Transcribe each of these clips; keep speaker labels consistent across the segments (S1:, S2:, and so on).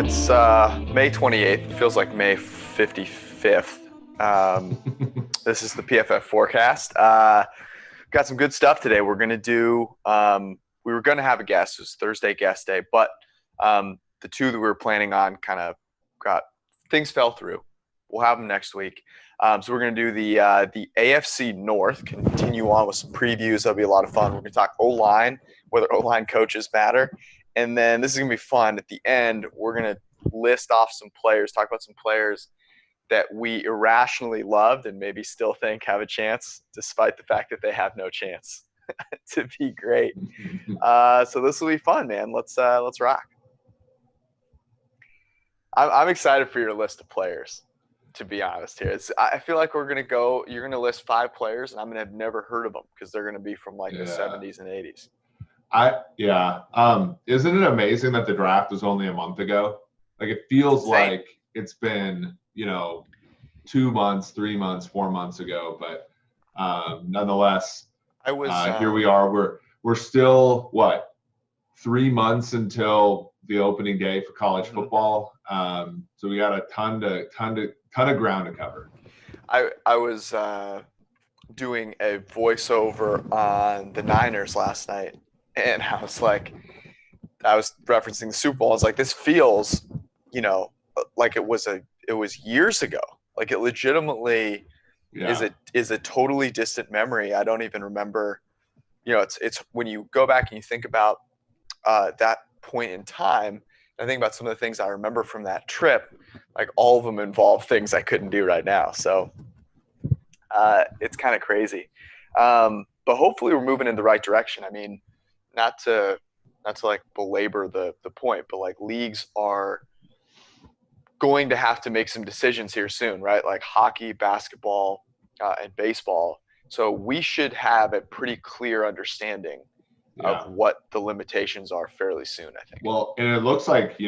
S1: It's May 28th. It feels like May 55th. This is the PFF Forecast. Got some good stuff today. We're going to do we were going to have a guest. It was Thursday guest day, but the two that we were planning on kind of got things fell through. We'll have them next week. So we're going to do the AFC North, continue on with some previews. That'll be a lot of fun. We're going to talk O-line, whether O-line coaches matter. And then this is going to be fun. At the end, we're going to list off some players, talk about some players that we irrationally loved and maybe still think have a chance, despite the fact that they have no chance to be great. So this will be fun, man. Let's rock. I'm excited for your list of players, to be honest here. I feel like you're going to list 5 players, and I'm going to have never heard of them because they're going to be from the 70s and 80s.
S2: Isn't it amazing that the draft was only a month ago? Like, it feels like it's been, 2 months, 3 months, 4 months ago, but nonetheless, here we are. We're still 3 months until the opening day for college football. So we got a ton of ground to cover.
S1: I was doing a voiceover on the Niners last night. And I was referencing the Super Bowl. I was like, this feels, like it was years ago. Like, it legitimately is a totally distant memory. I don't even remember. It's when you go back and you think about that point in time. I think about some of the things I remember from that trip. Like, all of them involve things I couldn't do right now. So it's kind of crazy. But hopefully we're moving in the right direction. I mean, not to belabor the point, but leagues are going to have to make some decisions here soon, right? Like hockey, basketball, and baseball. So we should have a pretty clear understanding of what the limitations are fairly soon, I think.
S2: Well, and it looks like,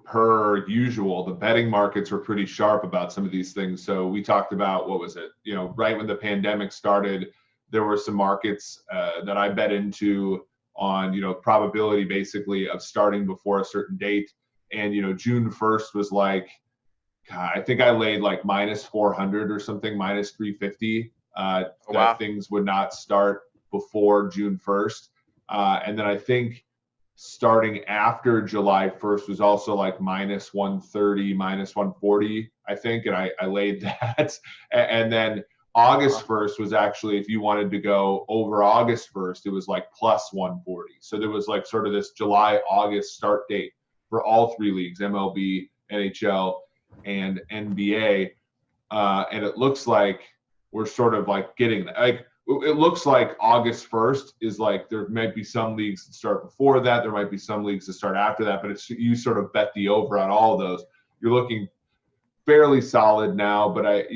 S2: per usual, the betting markets were pretty sharp about some of these things. So we talked about, right when the pandemic started, there were some markets that I bet into on, probability basically of starting before a certain date. And, June 1st was I think I laid minus 400 or something, minus 350, that things would not start before June 1st. And then I think starting after July 1st was also minus 130, minus 140, I think. And I laid that. And then August 1st was actually, if you wanted to go over August 1st, it was plus 140. So there was sort of this July-August start date for all 3 leagues, MLB, NHL, and NBA. And it looks like we're sort of getting that. It looks like August 1st is there might be some leagues that start before that. There might be some leagues that start after that, but you sort of bet the over on all of those. You're looking fairly solid now, but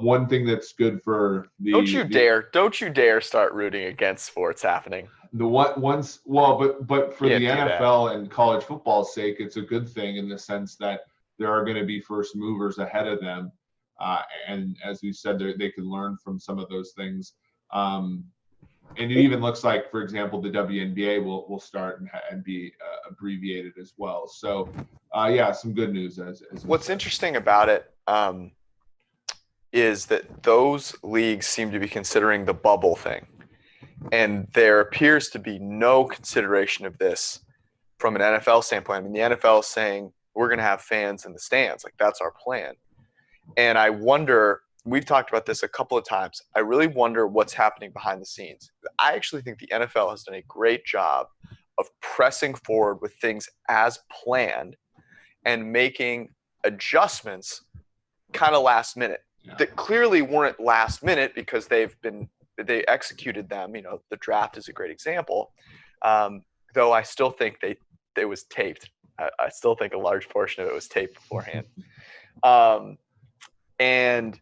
S2: one thing that's good for the
S1: don't you dare start rooting against sports happening.
S2: But for the NFL and college football's sake, it's a good thing in the sense that there are going to be first movers ahead of them, and as we said, they can learn from some of those things. And it even looks like, for example, the WNBA will start and be abbreviated as well. So, some good news.
S1: What's interesting about it is that those leagues seem to be considering the bubble thing. And there appears to be no consideration of this from an NFL standpoint. I mean, the NFL is saying we're going to have fans in the stands. That's our plan. And I wonder, we've talked about this a couple of times, I really wonder what's happening behind the scenes. I actually think the NFL has done a great job of pressing forward with things as planned and making adjustments kind of last minute. That clearly weren't last minute because they executed them. The draft is a great example. Though I still think it was taped. I still think a large portion of it was taped beforehand. And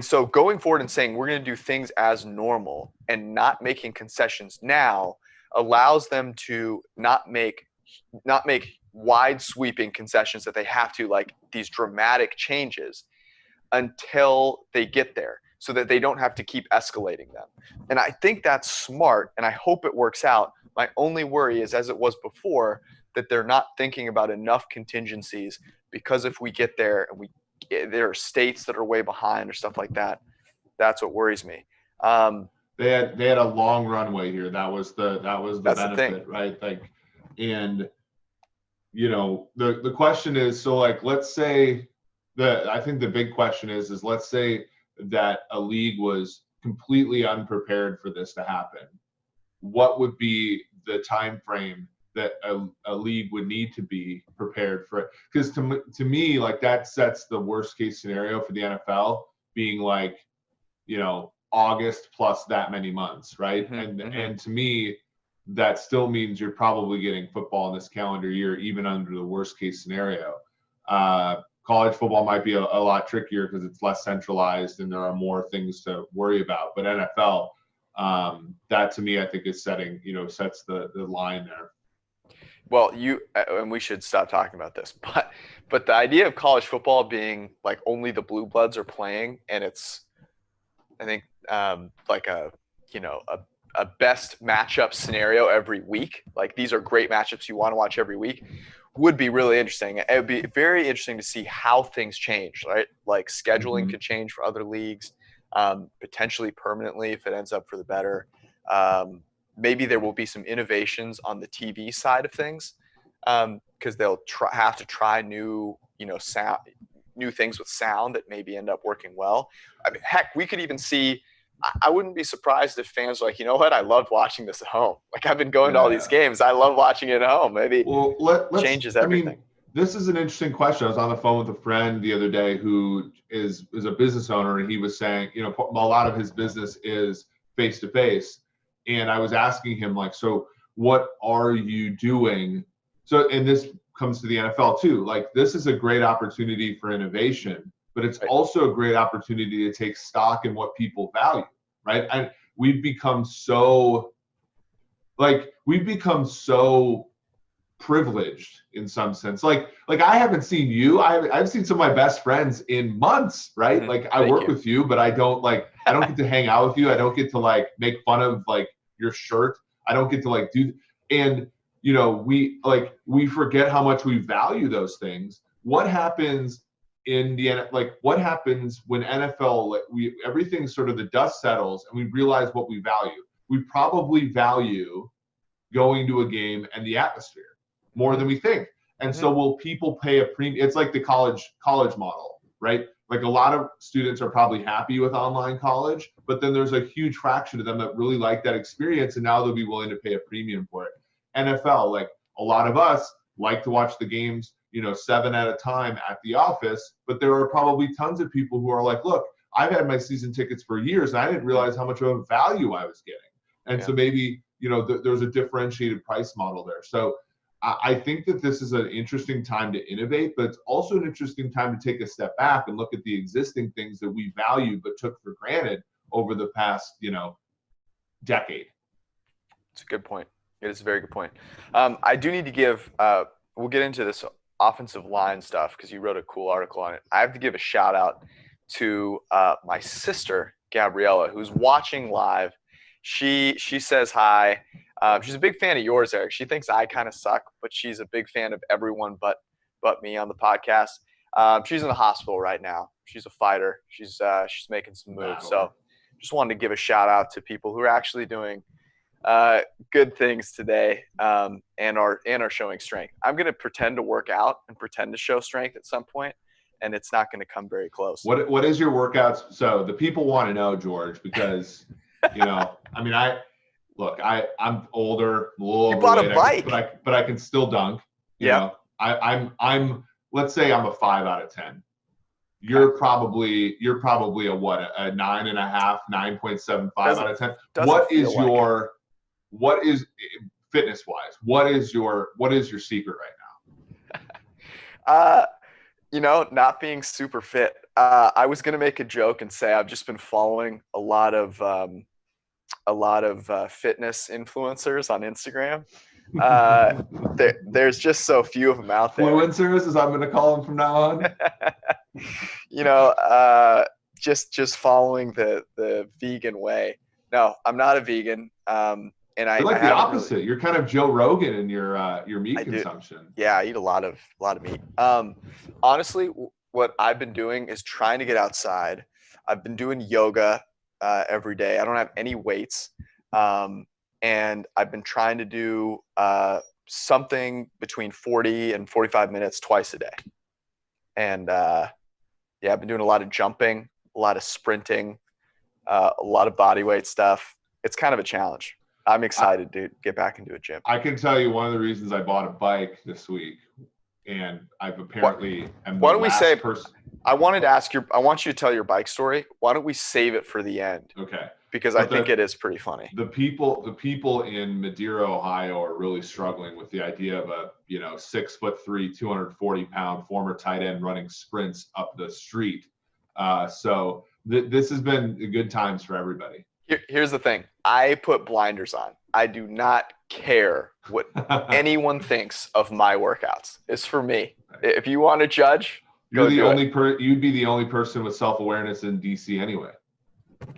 S1: so going forward and saying we're going to do things as normal and not making concessions now allows them to not make wide sweeping concessions that they have to, these dramatic changes, until they get there, so that they don't have to keep escalating them. And I think that's smart, and I hope it works out. My only worry is, as it was before, that they're not thinking about enough contingencies, because if we get there and there are states that are way behind or stuff like that, that's what worries me.
S2: They had a long runway here. That was the benefit, right? Like, and the question is, so like, let's say I think the big question is let's say that a league was completely unprepared for this to happen. What would be the time frame that a league would need to be prepared for it? Because to me, like, that sets the worst case scenario for the NFL being like, August plus that many months, right? And to me, that still means you're probably getting football in this calendar year, even under the worst case scenario. College football might be a lot trickier because it's less centralized and there are more things to worry about. But NFL, that to me, I think is sets the line there.
S1: Well, and we should stop talking about this, but the idea of college football being like only the blue bloods are playing, and it's, I think, like a best matchup scenario every week. Like, these are great matchups you want to watch every week, would be really interesting. It would be very interesting to see how things change, right? Like, scheduling could change for other leagues, potentially permanently if it ends up for the better. Maybe there will be some innovations on the TV side of things, because they'll have to try new things with sound that maybe end up working well. I mean, heck, we could even see, I wouldn't be surprised if fans are like, you know what, I loved watching this at home. Like, I've been going to all these games. I love watching it at home. Maybe changes everything.
S2: I mean, this is an interesting question. I was on the phone with a friend the other day who is a business owner, and he was saying, a lot of his business is face-to-face. And I was asking him, like, so what are you doing? So, and this comes to the NFL too. Like, this is a great opportunity for innovation, but it's also a great opportunity to take stock in what people value, right? And we've become so privileged in some sense. Like I haven't seen you. I've seen some of my best friends in months, right? Like, I work with you, but I don't get to hang out with you. I don't get to like make fun of like your shirt. I don't get to like do, and we forget how much we value those things. What happens what happens when NFL, everything sort of, the dust settles and we realize what we value? We probably value going to a game and the atmosphere more than we think. And so will people pay a premium? It's like the college model, right? Like, a lot of students are probably happy with online college, but then there's a huge fraction of them that really like that experience, and now they'll be willing to pay a premium for it. NFL, like, a lot of us like to watch the games, 7 at a time at the office, but there are probably tons of people who are like, look, I've had my season tickets for years and I didn't realize how much of a value I was getting. And so maybe, there's a differentiated price model there. So I think that this is an interesting time to innovate, but it's also an interesting time to take a step back and look at the existing things that we value but took for granted over the past, decade.
S1: It's a good point. It is a very good point. I do need to give, we'll get into this offensive line stuff because you wrote a cool article on it. I have to give a shout out to my sister, Gabriella, who's watching live. She says hi. She's a big fan of yours, Eric. She thinks I kind of suck, but she's a big fan of everyone but me on the podcast. She's in the hospital right now. She's a fighter. She's making some moves. So just wanted to give a shout out to people who are actually doing good things today, and are showing strength. I'm going to pretend to work out and pretend to show strength at some point, and it's not going to come very close.
S2: What is your workouts? So the people want to know, George, because I mean, I'm older, a little
S1: overweight. You bought a bike,
S2: but I can still dunk. I'm let's say I'm a 5 out of 10. You're probably a what, a 9.5, 9.75 out of 10. What is fitness wise? What is your secret right
S1: now? Not being super fit. I was gonna make a joke and say I've just been following a lot of fitness influencers on Instagram. There's just so few of them out there.
S2: Influencers, as I'm going to call them from now on.
S1: Just following the vegan way. No, I'm not a vegan. And
S2: You're
S1: I
S2: like the
S1: haven't
S2: opposite.
S1: really.
S2: You're kind of Joe Rogan in your meat
S1: I do.
S2: consumption.
S1: Yeah, I eat a lot of meat. Honestly, what I've been doing is trying to get outside. I've been doing yoga every day. I don't have any weights, um, and I've been trying to do something between 40 and 45 minutes twice a day. And yeah, I've been doing a lot of jumping, a lot of sprinting, a lot of body weight stuff. It's kind of a challenge. I'm excited to get back into a gym.
S2: I can tell you one of the reasons I bought a bike this week, and I've apparently am the
S1: Why don't we
S2: last
S1: say?
S2: person.
S1: I wanted to ask you. I want you to tell your bike story. Why don't we save it for the end?
S2: Okay.
S1: Because I think it is pretty funny.
S2: The people in Madeira, Ohio, are really struggling with the idea of a 6'3", 240-pound former tight end running sprints up the street. So this has been good times for everybody.
S1: Here's the thing. I put blinders on. I do not care what anyone thinks of my workouts. It's for me. If you want to judge,
S2: you're the only you'd be the only person with self-awareness in DC anyway.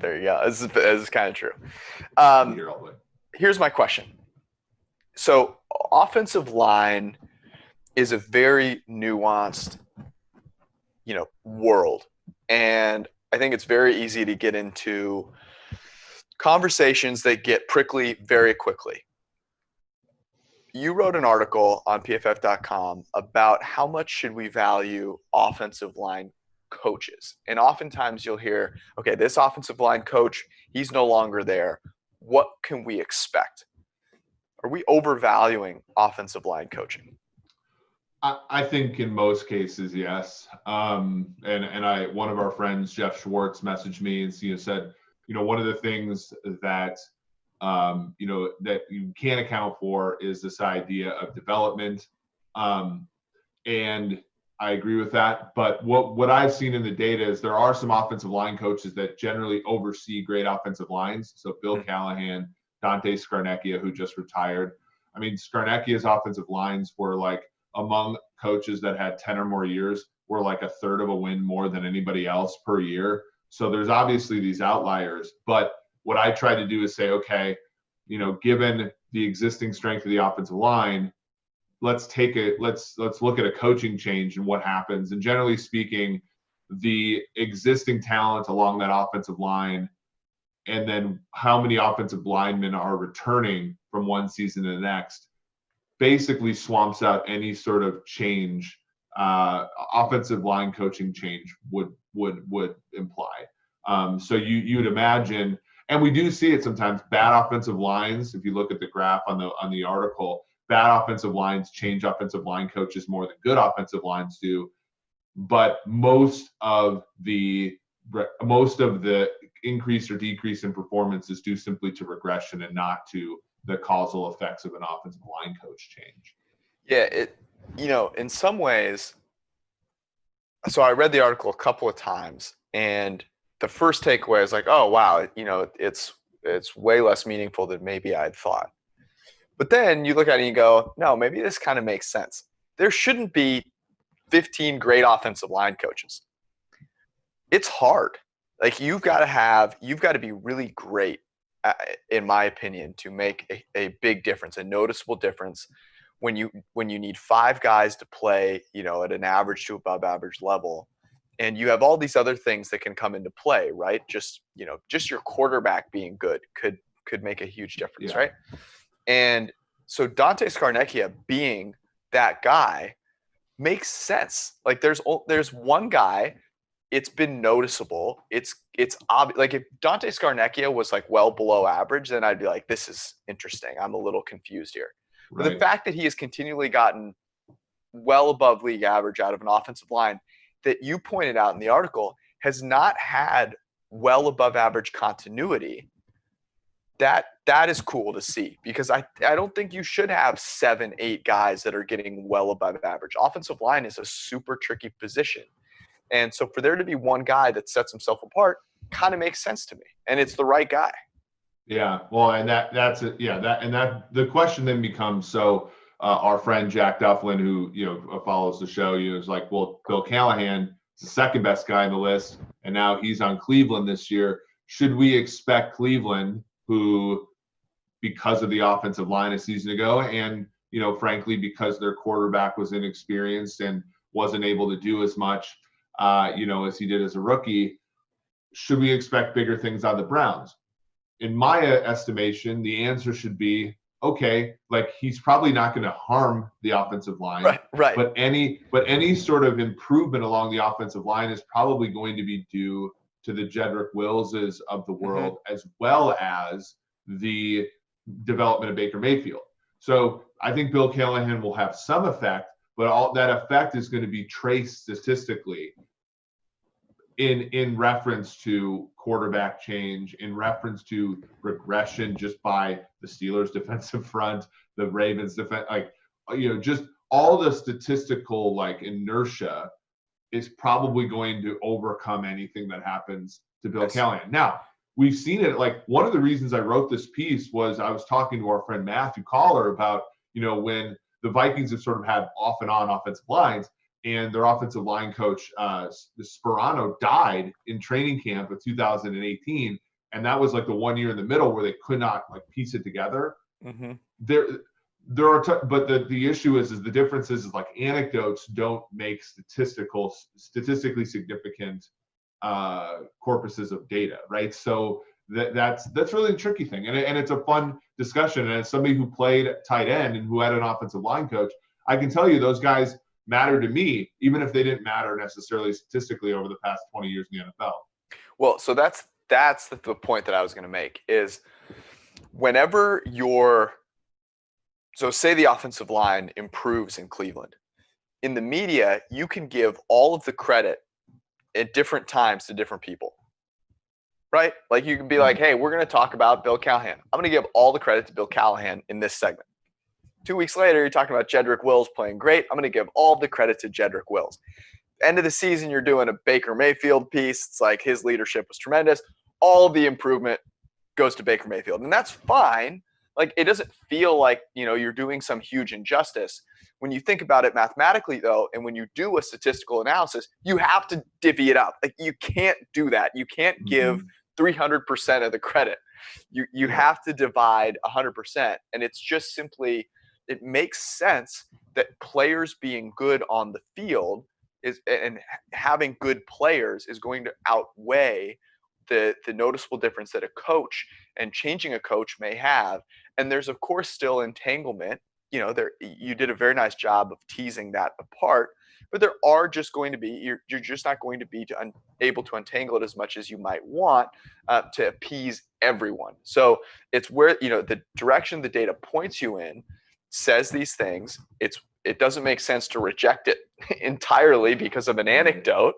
S1: There you go. This is kind of true. Here's my question. So offensive line is a very nuanced, world. And I think it's very easy to get into conversations that get prickly very quickly. You wrote an article on PFF.com about how much should we value offensive line coaches. And oftentimes you'll hear, okay, this offensive line coach, he's no longer there. What can we expect? Are we overvaluing offensive line coaching?
S2: I think in most cases, yes. And one of our friends, Jeff Schwartz, messaged me and said, one of the things that that you can't account for is this idea of development. And I agree with that. But what I've seen in the data is there are some offensive line coaches that generally oversee great offensive lines. So Bill Callahan, Dante Scarnecchia, who just retired. I mean, Scarnecchia's offensive lines were like among coaches that had 10 or more years were like a third of a win more than anybody else per year. So there's obviously these outliers. But what I try to do is say, okay, given the existing strength of the offensive line, let's look at a coaching change and what happens. And generally speaking, the existing talent along that offensive line, and then how many offensive linemen are returning from one season to the next, basically swamps out any sort of change. Offensive line coaching change would imply. So you'd imagine, and we do see it sometimes. Bad offensive lines, if you look at the graph on the article, bad offensive lines change offensive line coaches more than good offensive lines do. But most of the increase or decrease in performance is due simply to regression and not to the causal effects of an offensive line coach change.
S1: Yeah, in some ways. So I read the article a couple of times, and the first takeaway is like, oh wow, it's way less meaningful than maybe I'd thought. But then you look at it and you go, no, maybe this kind of makes sense. There shouldn't be 15 great offensive line coaches. It's hard. Like you've got to be really great, in my opinion, to make a big difference, a noticeable difference when you need 5 guys to play, at an average to above average level. And you have all these other things that can come into play, right? Just your quarterback being good could make a huge difference, right? And so Dante Scarnecchia being that guy makes sense. Like there's one guy, it's been noticeable. It's obvious. Like if Dante Scarnecchia was like well below average, then I'd be like, this is interesting. I'm a little confused here. Right. But the fact that he has continually gotten well above league average out of an offensive line that you pointed out in the article has not had well above average continuity. That is cool to see, because I don't think you should have 7, 8 guys that are getting well above average. Offensive line is a super tricky position. And so for there to be one guy that sets himself apart kind of makes sense to me. And it's the right guy.
S2: Yeah. Well, and that's it. Yeah. That the question then becomes, so our friend Jack Dufflin, who, follows the show, is like, well, Bill Callahan is the second best guy on the list, and now he's on Cleveland this year. Should we expect Cleveland, who because of the offensive line a season ago, and frankly, because their quarterback was inexperienced and wasn't able to do as much, as he did as a rookie. Should we expect bigger things out of the Browns? In my estimation, the answer should be, okay, like he's probably not going to harm the offensive line,
S1: right.
S2: But any sort of improvement along the offensive line is probably going to be due to the Jedrick Willses of the world, as well as the development of Baker Mayfield. So I think Bill Callahan will have some effect, but all that effect is going to be traced statistically in reference to quarterback change, in reference to regression just by the Steelers defensive front, the Ravens defense, just all the statistical inertia is probably going to overcome anything that happens to Bill Callahan. Now, we've seen it. One of the reasons I wrote this piece was I was talking to our friend Matthew Collar about, when the Vikings have sort of had off and on offensive lines, and their offensive line coach, Sperano, died in training camp of 2018. And that was the 1 year in the middle where they could not piece it together.
S1: Mm-hmm.
S2: There are, but the issue is the difference is anecdotes don't make statistically significant corpuses of data, right? So that's really a tricky thing. And it's a fun discussion. And as somebody who played tight end and who had an offensive line coach, I can tell you those guys matter to me, even if they didn't matter necessarily statistically over the past 20 years in the NFL.
S1: Well, so that's the point that I was going to make is whenever so say the offensive line improves in Cleveland, in the media, you can give all of the credit at different times to different people, right? You can be like, hey, we're going to talk about Bill Callahan. I'm going to give all the credit to Bill Callahan in this segment. 2 weeks later, you're talking about Jedrick Wills playing great. I'm going to give all the credit to Jedrick Wills. End of the season, you're doing a Baker Mayfield piece. It's like his leadership was tremendous. All the improvement goes to Baker Mayfield. And that's fine. It doesn't feel like, you're doing some huge injustice. When you think about it mathematically, though, and when you do a statistical analysis, you have to divvy it up. You can't do that. You can't give 300% of the credit. You have to divide 100%. And it's just simply – it makes sense that players being good on the field and having good players is going to outweigh the noticeable difference that a coach and changing a coach may have. And there's, of course, still entanglement. You did a very nice job of teasing that apart, but there are just going to be, you're just not going to be able to untangle it as much as you might want to appease everyone. So it's where, the direction the data points you in says these things. It doesn't make sense to reject it entirely because of an anecdote,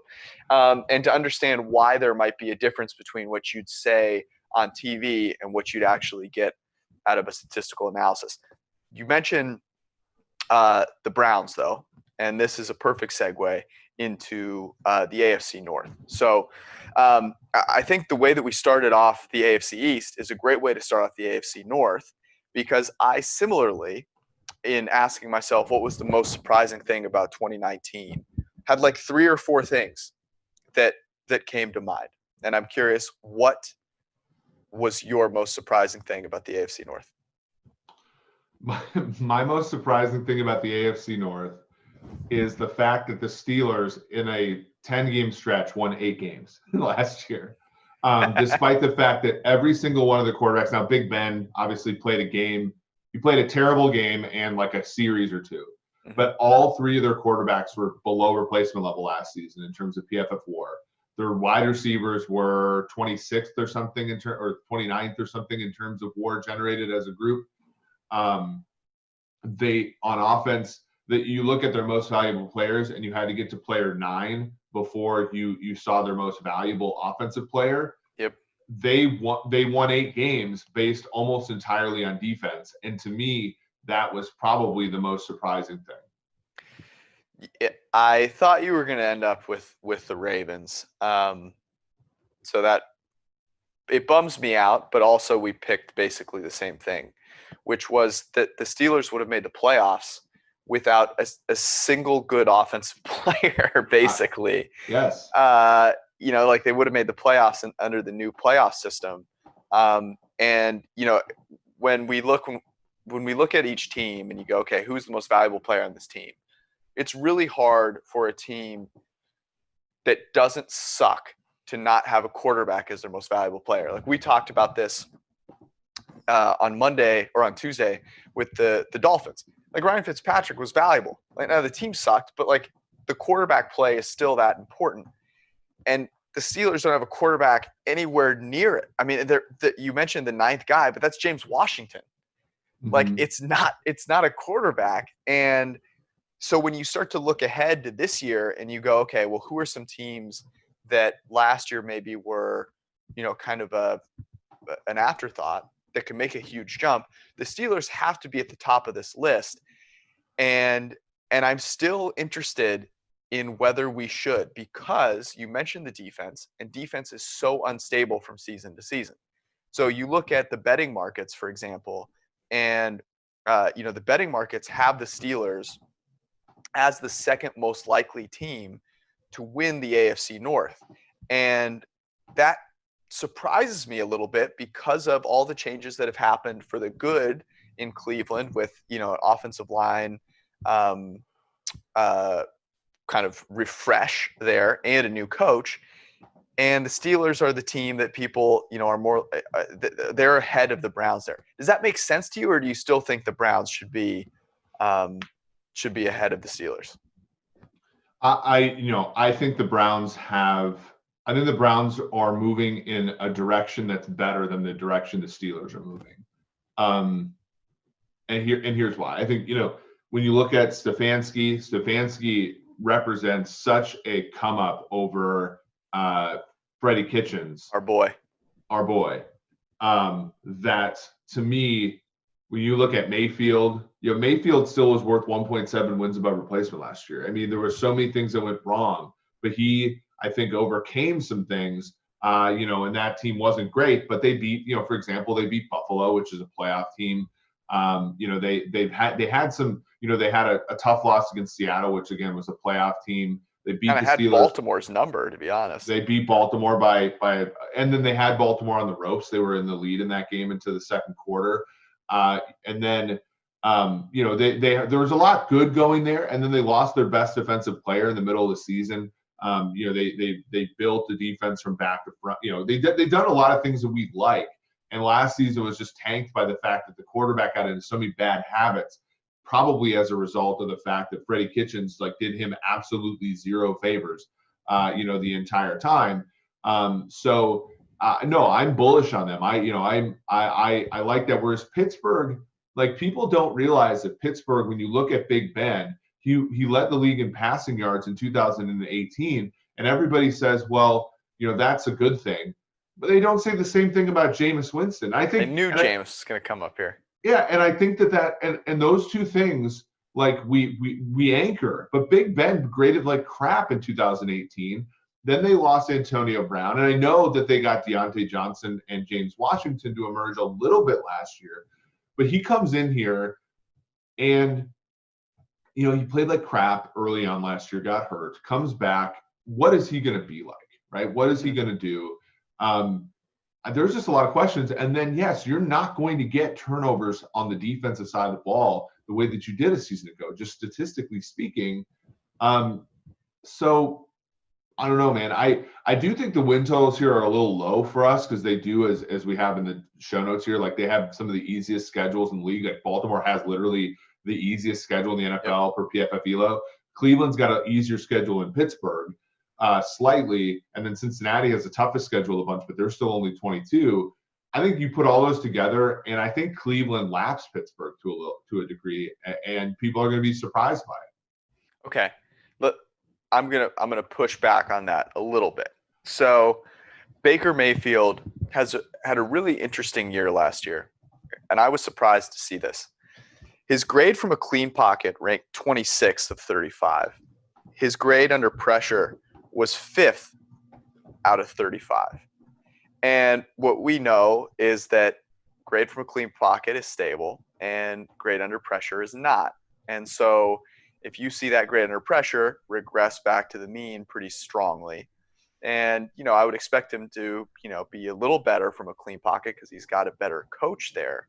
S1: and to understand why there might be a difference between what you'd say on TV and what you'd actually get out of a statistical analysis. You mentioned the Browns, though, and this is a perfect segue into the AFC North. So I think the way that we started off the AFC East is a great way to start off the AFC North, because I similarly, in asking myself what was the most surprising thing about 2019, had 3 or 4 things that came to mind. And I'm curious, what was your most surprising thing about the AFC North?
S2: My most surprising thing about the AFC North is the fact that the Steelers, in a 10-game stretch, won 8 games last year. Despite the fact that every single one of the quarterbacks, now Big Ben obviously played a game, he played a terrible game and a series or two, but all 3 of their quarterbacks were below replacement level last season in terms of PFF WAR. Their wide receivers were 26th or something or 29th or something in terms of WAR generated as a group. They, on offense, that you look at their most valuable players and you had to get to player 9 before you saw their most valuable offensive player.
S1: Yep.
S2: They won 8 games based almost entirely on defense. And to me, that was probably the most surprising thing.
S1: I thought you were going to end up with the Ravens. So that it bums me out, but also we picked basically the same thing, which was that the Steelers would have made the playoffs without a single good offensive player, basically.
S2: Yes.
S1: They would have made the playoffs under the new playoff system. And, when we look at each team and you go, okay, who's the most valuable player on this team? It's really hard for a team that doesn't suck to not have a quarterback as their most valuable player. Like we talked about this on Monday or on Tuesday with the Dolphins. Like Ryan Fitzpatrick was valuable. Like now the team sucked, but like the quarterback play is still that important. And the Steelers don't have a quarterback anywhere near it. I mean, you mentioned the ninth guy, but that's James Washington. Like it's not a quarterback. And so when you start to look ahead to this year and you go, okay, well, who are some teams that last year maybe were, kind of an afterthought that can make a huge jump? The Steelers have to be at the top of this list. And I'm still interested in whether we should, because you mentioned the defense, and defense is so unstable from season to season. So you look at the betting markets, for example, and the betting markets have the Steelers as the second most likely team to win the AFC North. And that surprises me a little bit because of all the changes that have happened for the good in Cleveland with, an offensive line kind of refresh there and a new coach. And the Steelers are the team that people, are more, they're ahead of the Browns there. Does that make sense to you, or do you still think the Browns should be ahead of the Steelers?
S2: I think the Browns are moving in a direction that's better than the direction the Steelers are moving. And here's why. I think, when you look at Stefanski represents such a come up over Freddie Kitchens,
S1: our boy.
S2: That to me, when you look at Mayfield, Mayfield still was worth 1.7 wins above replacement last year. I mean, there were so many things that went wrong, but he, I think, overcame some things, and that team wasn't great, but they beat, for example, they beat Buffalo, which is a playoff team. They had some, they had a tough loss against Seattle, which again was a playoff team. They beat the Steelers.
S1: Baltimore's number, to be honest.
S2: They beat Baltimore by, and then they had Baltimore on the ropes. They were in the lead in that game into the second quarter. And then, there was a lot good going there, and then they lost their best defensive player in the middle of the season. They built the defense from back to front. They've done a lot of things that we like. And last season was just tanked by the fact that the quarterback got into so many bad habits, probably as a result of the fact that Freddie Kitchens did him absolutely zero favors, the entire time. No, I'm bullish on them. I like that. Whereas Pittsburgh, people don't realize that Pittsburgh, when you look at Big Ben, he led the league in passing yards in 2018, and everybody says, well, that's a good thing. But they don't say the same thing about Jameis Winston. I think
S1: they knew Jameis was going to come up here.
S2: Yeah, and I think that and those two things, we anchor. But Big Ben graded like crap in 2018. Then they lost Antonio Brown, and I know that they got Deontay Johnson and James Washington to emerge a little bit last year. But he comes in here, and he played like crap early on last year, got hurt, comes back. What is he going to be like, right? What is he going to do? There's just a lot of questions. And then, yes, you're not going to get turnovers on the defensive side of the ball the way that you did a season ago, just statistically speaking. So I don't know, man. I do think the win totals here are a little low for us because they do, as we have in the show notes here, they have some of the easiest schedules in the league. Like Baltimore has literally the easiest schedule in the NFL per PFF Elo. Cleveland's got an easier schedule in Pittsburgh. Slightly, and then Cincinnati has the toughest schedule a bunch, but they're still only 22. I think you put all those together, and I think Cleveland laps Pittsburgh to a degree, and people are going to be surprised by it.
S1: Okay, but I'm gonna push back on that a little bit. So Baker Mayfield had a really interesting year last year, and I was surprised to see this. His grade from a clean pocket ranked 26th of 35. His grade under pressure was 5th out of 35. And what we know is that grade from a clean pocket is stable and grade under pressure is not. And so if you see that grade under pressure regress back to the mean pretty strongly, and, I would expect him to, be a little better from a clean pocket because he's got a better coach there.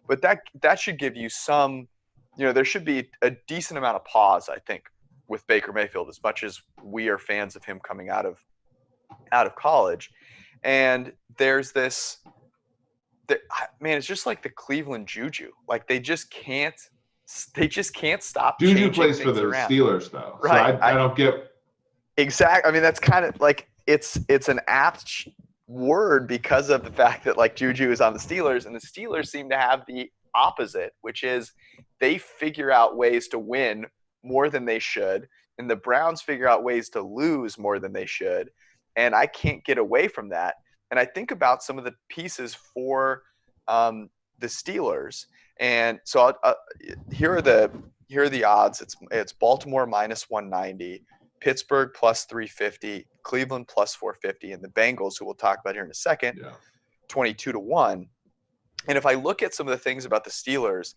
S1: But that should give you some, there should be a decent amount of pause, I think, with Baker Mayfield, as much as we are fans of him coming out of college. And there's this, man, it's just like the Cleveland juju. Like they just can't stop
S2: Juju
S1: changing
S2: plays for
S1: things
S2: the
S1: around.
S2: Steelers, though.
S1: Right.
S2: So I don't get.
S1: Exactly. I mean, that's kind of like it's an apt word because of the fact that like Juju is on the Steelers, and the Steelers seem to have the opposite, which is they figure out ways to win more than they should, and the Browns figure out ways to lose more than they should. And I can't get away from that. And I think about some of the pieces for the Steelers, and so here are the odds. It's Baltimore minus 190. Pittsburgh plus 350, Cleveland plus 450, and the Bengals, who we'll talk about here in a second, 22-1. And if I look at some of the things about the Steelers,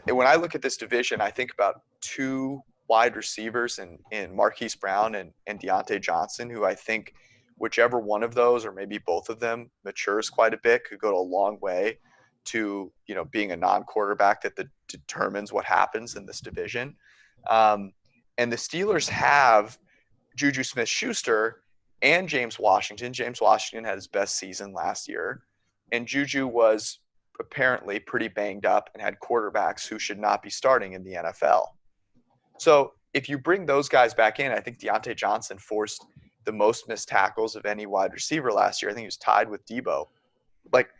S1: when I look at this division, I think about two wide receivers in Marquise Brown and Deontay Johnson, who I think whichever one of those, or maybe both of them, matures quite a bit, could go a long way to being a non-quarterback that determines what happens in this division. And the Steelers have Juju Smith-Schuster and James Washington. James Washington had his best season last year, and Juju was apparently pretty banged up and had quarterbacks who should not be starting in the NFL. So if you bring those guys back in, I think Deontay Johnson forced the most missed tackles of any wide receiver last year. I think he was tied with Debo. Like,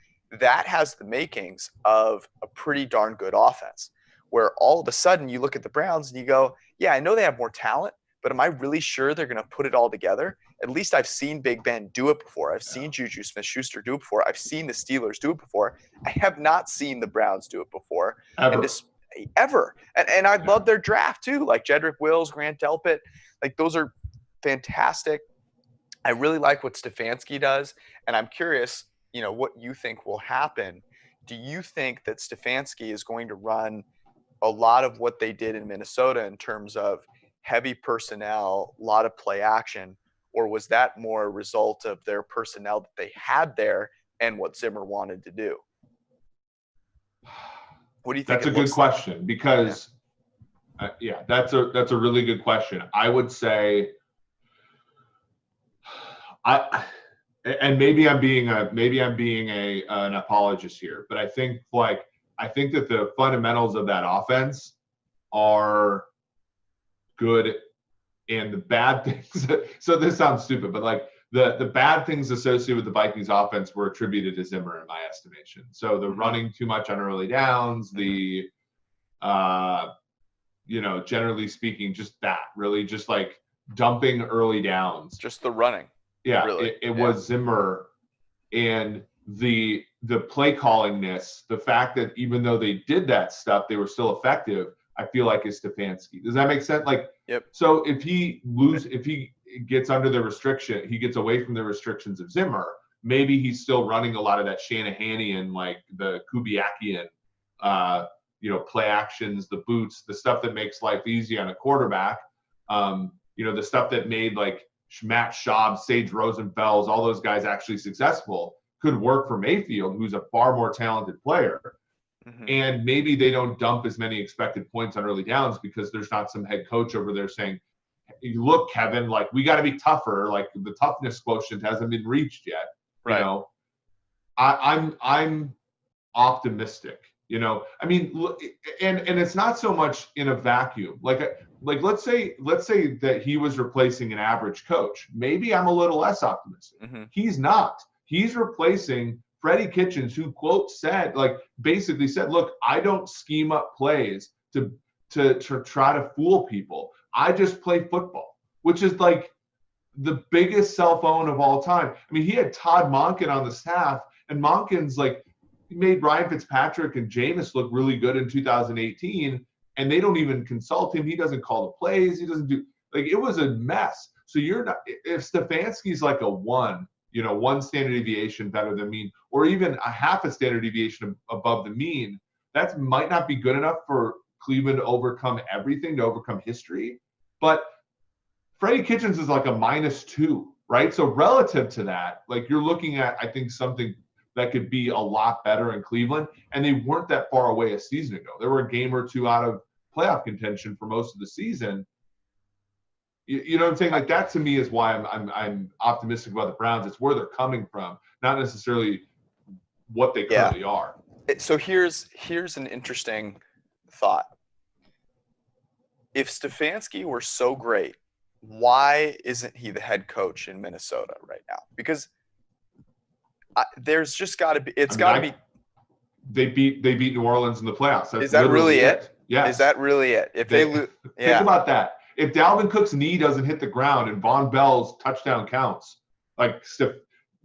S1: that has the makings of a pretty darn good offense, where all of a sudden you look at the Browns and you go, yeah, I know they have more talent, but am I really sure they're going to put it all together? At least I've seen Big Ben do it before. I've seen Juju Smith-Schuster do it before. I've seen the Steelers do it before. I have not seen the Browns do it before. Ever. And I love their draft too, like Jedrick Wills, Grant Delpit. Like, those are fantastic. I really like what Stefanski does, and I'm curious, what you think will happen. Do you think that Stefanski is going to run a lot of what they did in Minnesota in terms of heavy personnel, a lot of play action, or was that more a result of their personnel that they had there and what Zimmer wanted to do? What do you think?
S2: That's a good question, because that's a really good question. I would say and maybe I'm being an apologist here, but I think that the fundamentals of that offense are good, and the bad things. So this sounds stupid, but like the bad things associated with the Vikings offense were attributed to Zimmer in my estimation. So the running too much on early downs, the generally speaking, just like dumping early downs,
S1: just the running.
S2: Yeah, really. It was Zimmer, and the play callingness, the fact that even though they did that stuff, they were still effective, I feel like is Stefanski. Does that make sense? Like,
S1: yep.
S2: So if he gets under the restriction, he gets away from the restrictions of Zimmer, maybe he's still running a lot of that Shanahanian, like the Kubiakian, play actions, the boots, the stuff that makes life easy on a quarterback. The stuff that made like Matt Schaub, Sage Rosenfels, all those guys actually successful could work for Mayfield, who's a far more talented player. Mm-hmm. And maybe they don't dump as many expected points on early downs because there's not some head coach over there saying, look, Kevin, like, we got to be tougher. Like, the toughness quotient hasn't been reached yet.
S1: Right.
S2: I'm optimistic. I mean, and it's not so much in a vacuum. Like let's say that he was replacing an average coach. Maybe I'm a little less optimistic. Mm-hmm. He's not. He's replacing Freddie Kitchens, who basically said, look, I don't scheme up plays to try to fool people. I just play football, which is like the biggest cell phone of all time. I mean, he had Todd Monken on the staff, and Monken's like, he made Ryan Fitzpatrick and Jameis look really good in 2018, and they don't even consult him. He doesn't call the plays. He doesn't do, like, it was a mess. So you're not, if Stefanski's like a one standard deviation better than mean, or even a half a standard deviation above the mean, that might not be good enough for Cleveland to overcome everything, to overcome history. But Freddie Kitchens is like a -2, right? So relative to that, like, you're looking at, I think, something that could be a lot better in Cleveland, and they weren't that far away a season ago. They were a game or two out of playoff contention for most of the season. You know what I'm saying? Like, that to me is why I'm optimistic about the Browns. It's where they're coming from, not necessarily what they currently are.
S1: So here's an interesting thought. If Stefanski were so great, why isn't he the head coach in Minnesota right now? Because there's just got to be. It's got to be.
S2: They beat New Orleans in the playoffs. That's
S1: is that really it?
S2: Yeah.
S1: Is that really it? If they lose,
S2: think about that. If Dalvin Cook's knee doesn't hit the ground and Von Bell's touchdown counts, like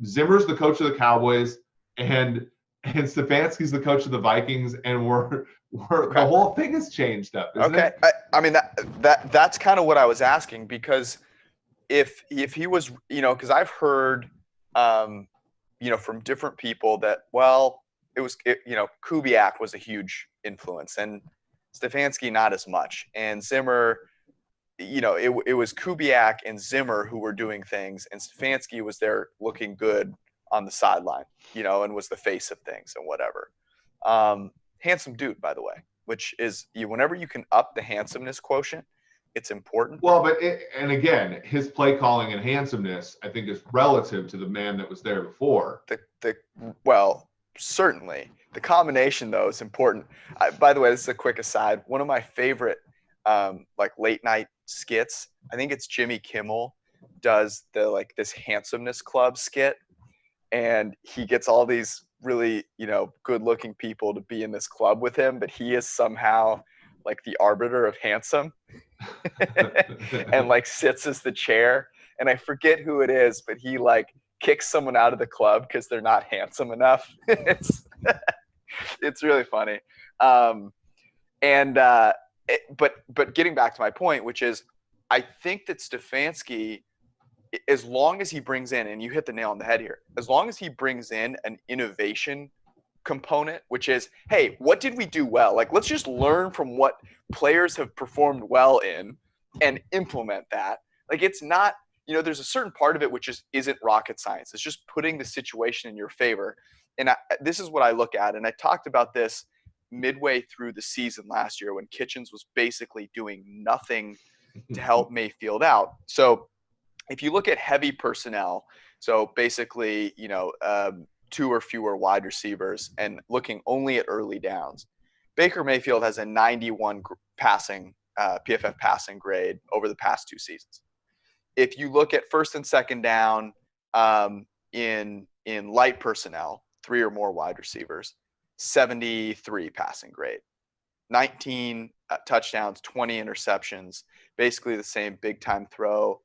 S2: Zimmer's the coach of the Cowboys and Stefanski's the coach of the Vikings, and we're the whole thing has changed up. Isn't it?
S1: I mean that's kind of what I was asking, because if he was, because I've heard, from different people that, Kubiak was a huge influence and Stefanski not as much, and Zimmer, it was Kubiak and Zimmer who were doing things, and Stefanski was there looking good on the sideline, and was the face of things and whatever. Handsome dude, by the way, which is, whenever you can up the handsomeness quotient, it's important.
S2: Well, and again, his play calling and handsomeness, I think, is relative to the man that was there before.
S1: Certainly. The combination, though, is important. By the way, this is a quick aside. One of my favorite late night skits, I think it's Jimmy Kimmel does this handsomeness club skit, and he gets all these really, good looking people to be in this club with him, but he is somehow the arbiter of handsome and sits as the chair. And I forget who it is, but he kicks someone out of the club because they're not handsome enough. It's really funny. But getting back to my point, which is, I think that Stefanski, as long as he brings in, and you hit the nail on the head here, as long as he brings in an innovation component, which is, hey, what did we do well? Let's just learn from what players have performed well in and implement that. It's not, there's a certain part of it which isn't rocket science. It's just putting the situation in your favor. And this is what I look at, and I talked about this midway through the season last year when Kitchens was basically doing nothing to help Mayfield out. So if you look at heavy personnel, so basically, two or fewer wide receivers and looking only at early downs, Baker Mayfield has a 91 PFF passing grade over the past two seasons. If you look at first and second down in light personnel, three or more wide receivers, 73 passing grade, 19 touchdowns, 20 interceptions, basically the same big time throw.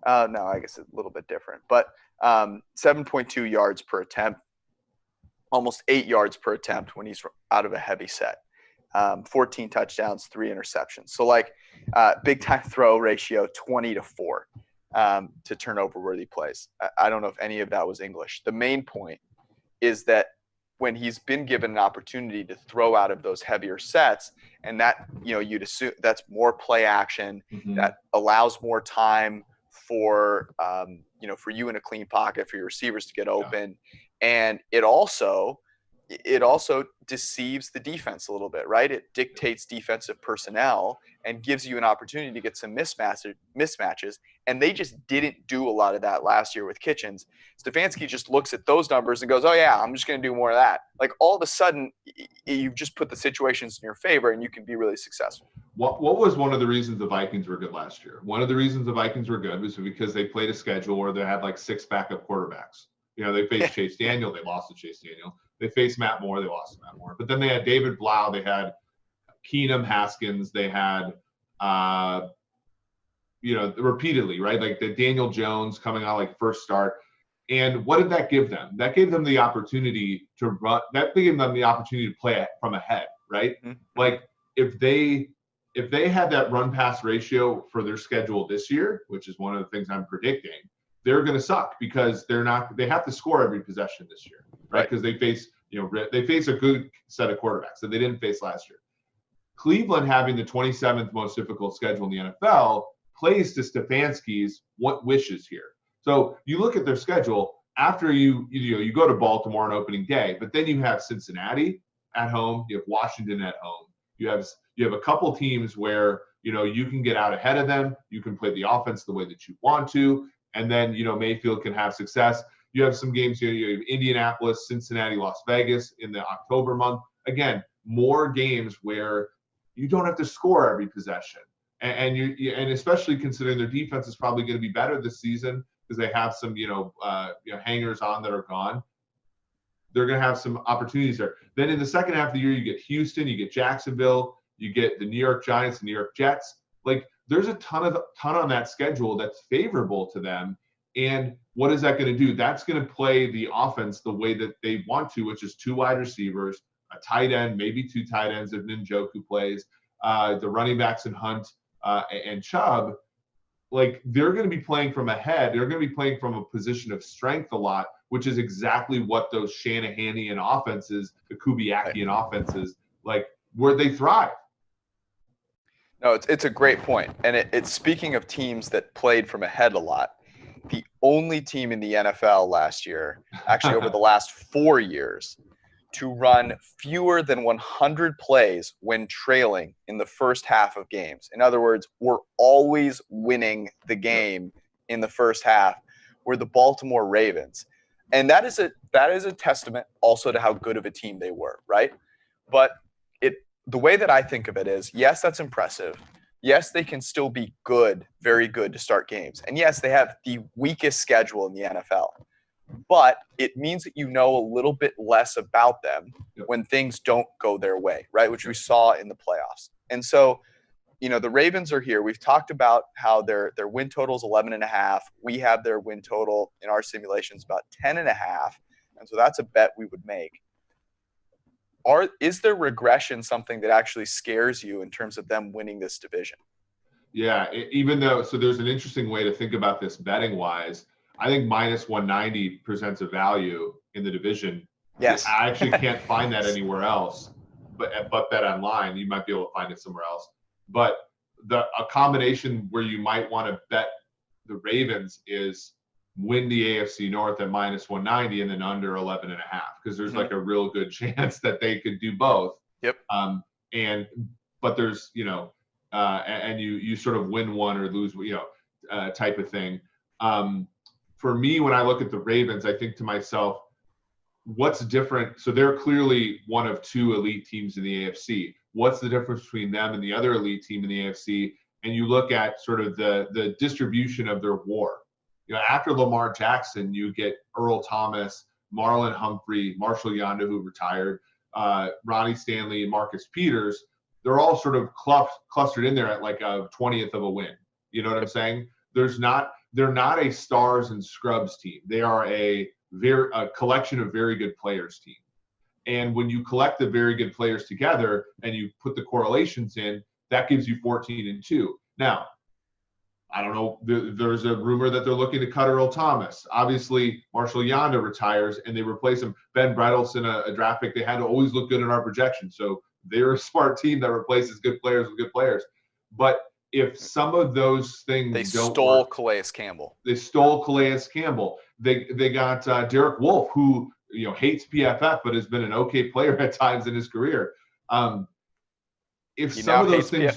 S1: No, I guess it's a little bit different, but 7.2 yards per attempt, almost 8 yards per attempt when he's out of a heavy set. 14 touchdowns, 3 interceptions. So big time throw ratio 20-4 to turnover worthy plays. I don't know if any of that was English. The main point is that when he's been given an opportunity to throw out of those heavier sets, and that, you'd assume that's more play action, that allows more time for, for you in a clean pocket, for your receivers to get open. And it also deceives the defense a little bit, right? It dictates defensive personnel and gives you an opportunity to get some mismatches. And they just didn't do a lot of that last year with Kitchens. Stefanski just looks at those numbers and goes, oh yeah, I'm just going to do more of that. All of a sudden, you've just put the situations in your favor and you can be really successful.
S2: What was one of the reasons the Vikings were good last year? One of the reasons the Vikings were good was because they played a schedule where they had 6 backup quarterbacks. They faced Chase Daniel, they lost to Chase Daniel. They faced Matt Moore, they lost to Matt Moore. But then they had David Blau, they had Keenum Haskins, they had repeatedly, right? The Daniel Jones coming out first start. And what did that give them? That gave them the opportunity to run. That gave them the opportunity to play from ahead, right? Mm-hmm. If they had that run pass ratio for their schedule this year, which is one of the things I'm predicting, they're going to suck because they have to score every possession this year, right? Because they face a good set of quarterbacks that they didn't face last year. Cleveland, having the 27th most difficult schedule in the NFL, plays to Stefanski's wishes here. So you look at their schedule, after you go to Baltimore on opening day, but then you have Cincinnati at home, you have Washington at home. You have a couple teams where you can get out ahead of them, you can play the offense the way that you want to, and then Mayfield can have success. You have some games here. You have Indianapolis, Cincinnati, Las Vegas in the October month. Again, more games where you don't have to score every possession, and especially considering their defense is probably going to be better this season because they have some hangers on that are gone. They're going to have some opportunities there. Then in the second half of the year, you get Houston, you get Jacksonville, you get the New York Giants, the New York Jets. Like there's a ton on that schedule that's favorable to them. And what is that going to do? That's going to play the offense the way that they want to, which is 2 wide receivers, a tight end, maybe 2 tight ends if Njoku plays, the running backs in Hunt and Chubb. Like they're going to be playing from ahead. They're going to be playing from a position of strength a lot, which is exactly what those Shanahanian offenses, the Kubiakian offenses, like where they thrive.
S1: No, it's a great point. And it's speaking of teams that played from ahead a lot. The only team in the NFL last year, actually over the last 4 years, to run fewer than 100 plays when trailing in the first half of games. In other words, we're always winning the game in the first half. Were the Baltimore Ravens. And that is a testament also to how good of a team they were, right? But the way that I think of it is, yes, that's impressive. Yes, they can still be good, very good to start games. And yes, they have the weakest schedule in the NFL. But it means that you know a little bit less about them when things don't go their way, right? Which we saw in the playoffs. And so, the Ravens are here. We've talked about how their win total is 11.5. We have their win total in our simulations about 10.5. And so that's a bet we would make. Is there regression something that actually scares you in terms of them winning this division?
S2: Yeah, so there's an interesting way to think about this betting wise. I think minus 190 presents a value in the division.
S1: Yes.
S2: I actually can't find that anywhere else, but bet online. You might be able to find it somewhere else. But a combination where you might want to bet the Ravens is win the AFC North at minus 190 and then under 11.5, because there's like a real good chance that they could do both.
S1: Yep.
S2: But there's and you sort of win one or lose type of thing. For me, when I look at the Ravens, I think to myself, what's different? So they're clearly one of 2 elite teams in the AFC. What's the difference between them and the other elite team in the AFC? And you look at sort of the distribution of their war. After Lamar Jackson, you get Earl Thomas, Marlon Humphrey, Marshall Yanda, who retired, Ronnie Stanley, and Marcus Peters. They're all sort of clustered in there at like a 20th of a win. You know what I'm saying? They're not a stars and scrubs team. They are a collection of very good players team. And when you collect the very good players together and you put the correlations in, that gives you 14-2. Now, I don't know. There's a rumor that they're looking to cut Earl Thomas. Obviously, Marshall Yanda retires and they replace him. Ben Bredelson, a draft pick. They had to always look good in our projection. So they're a smart team that replaces good players with good players. But if some of those things
S1: they
S2: don't
S1: stole
S2: work,
S1: Calais Campbell.
S2: They stole Calais Campbell. They got Derek Wolfe, who hates PFF but has been an okay player at times in his career. If some of those things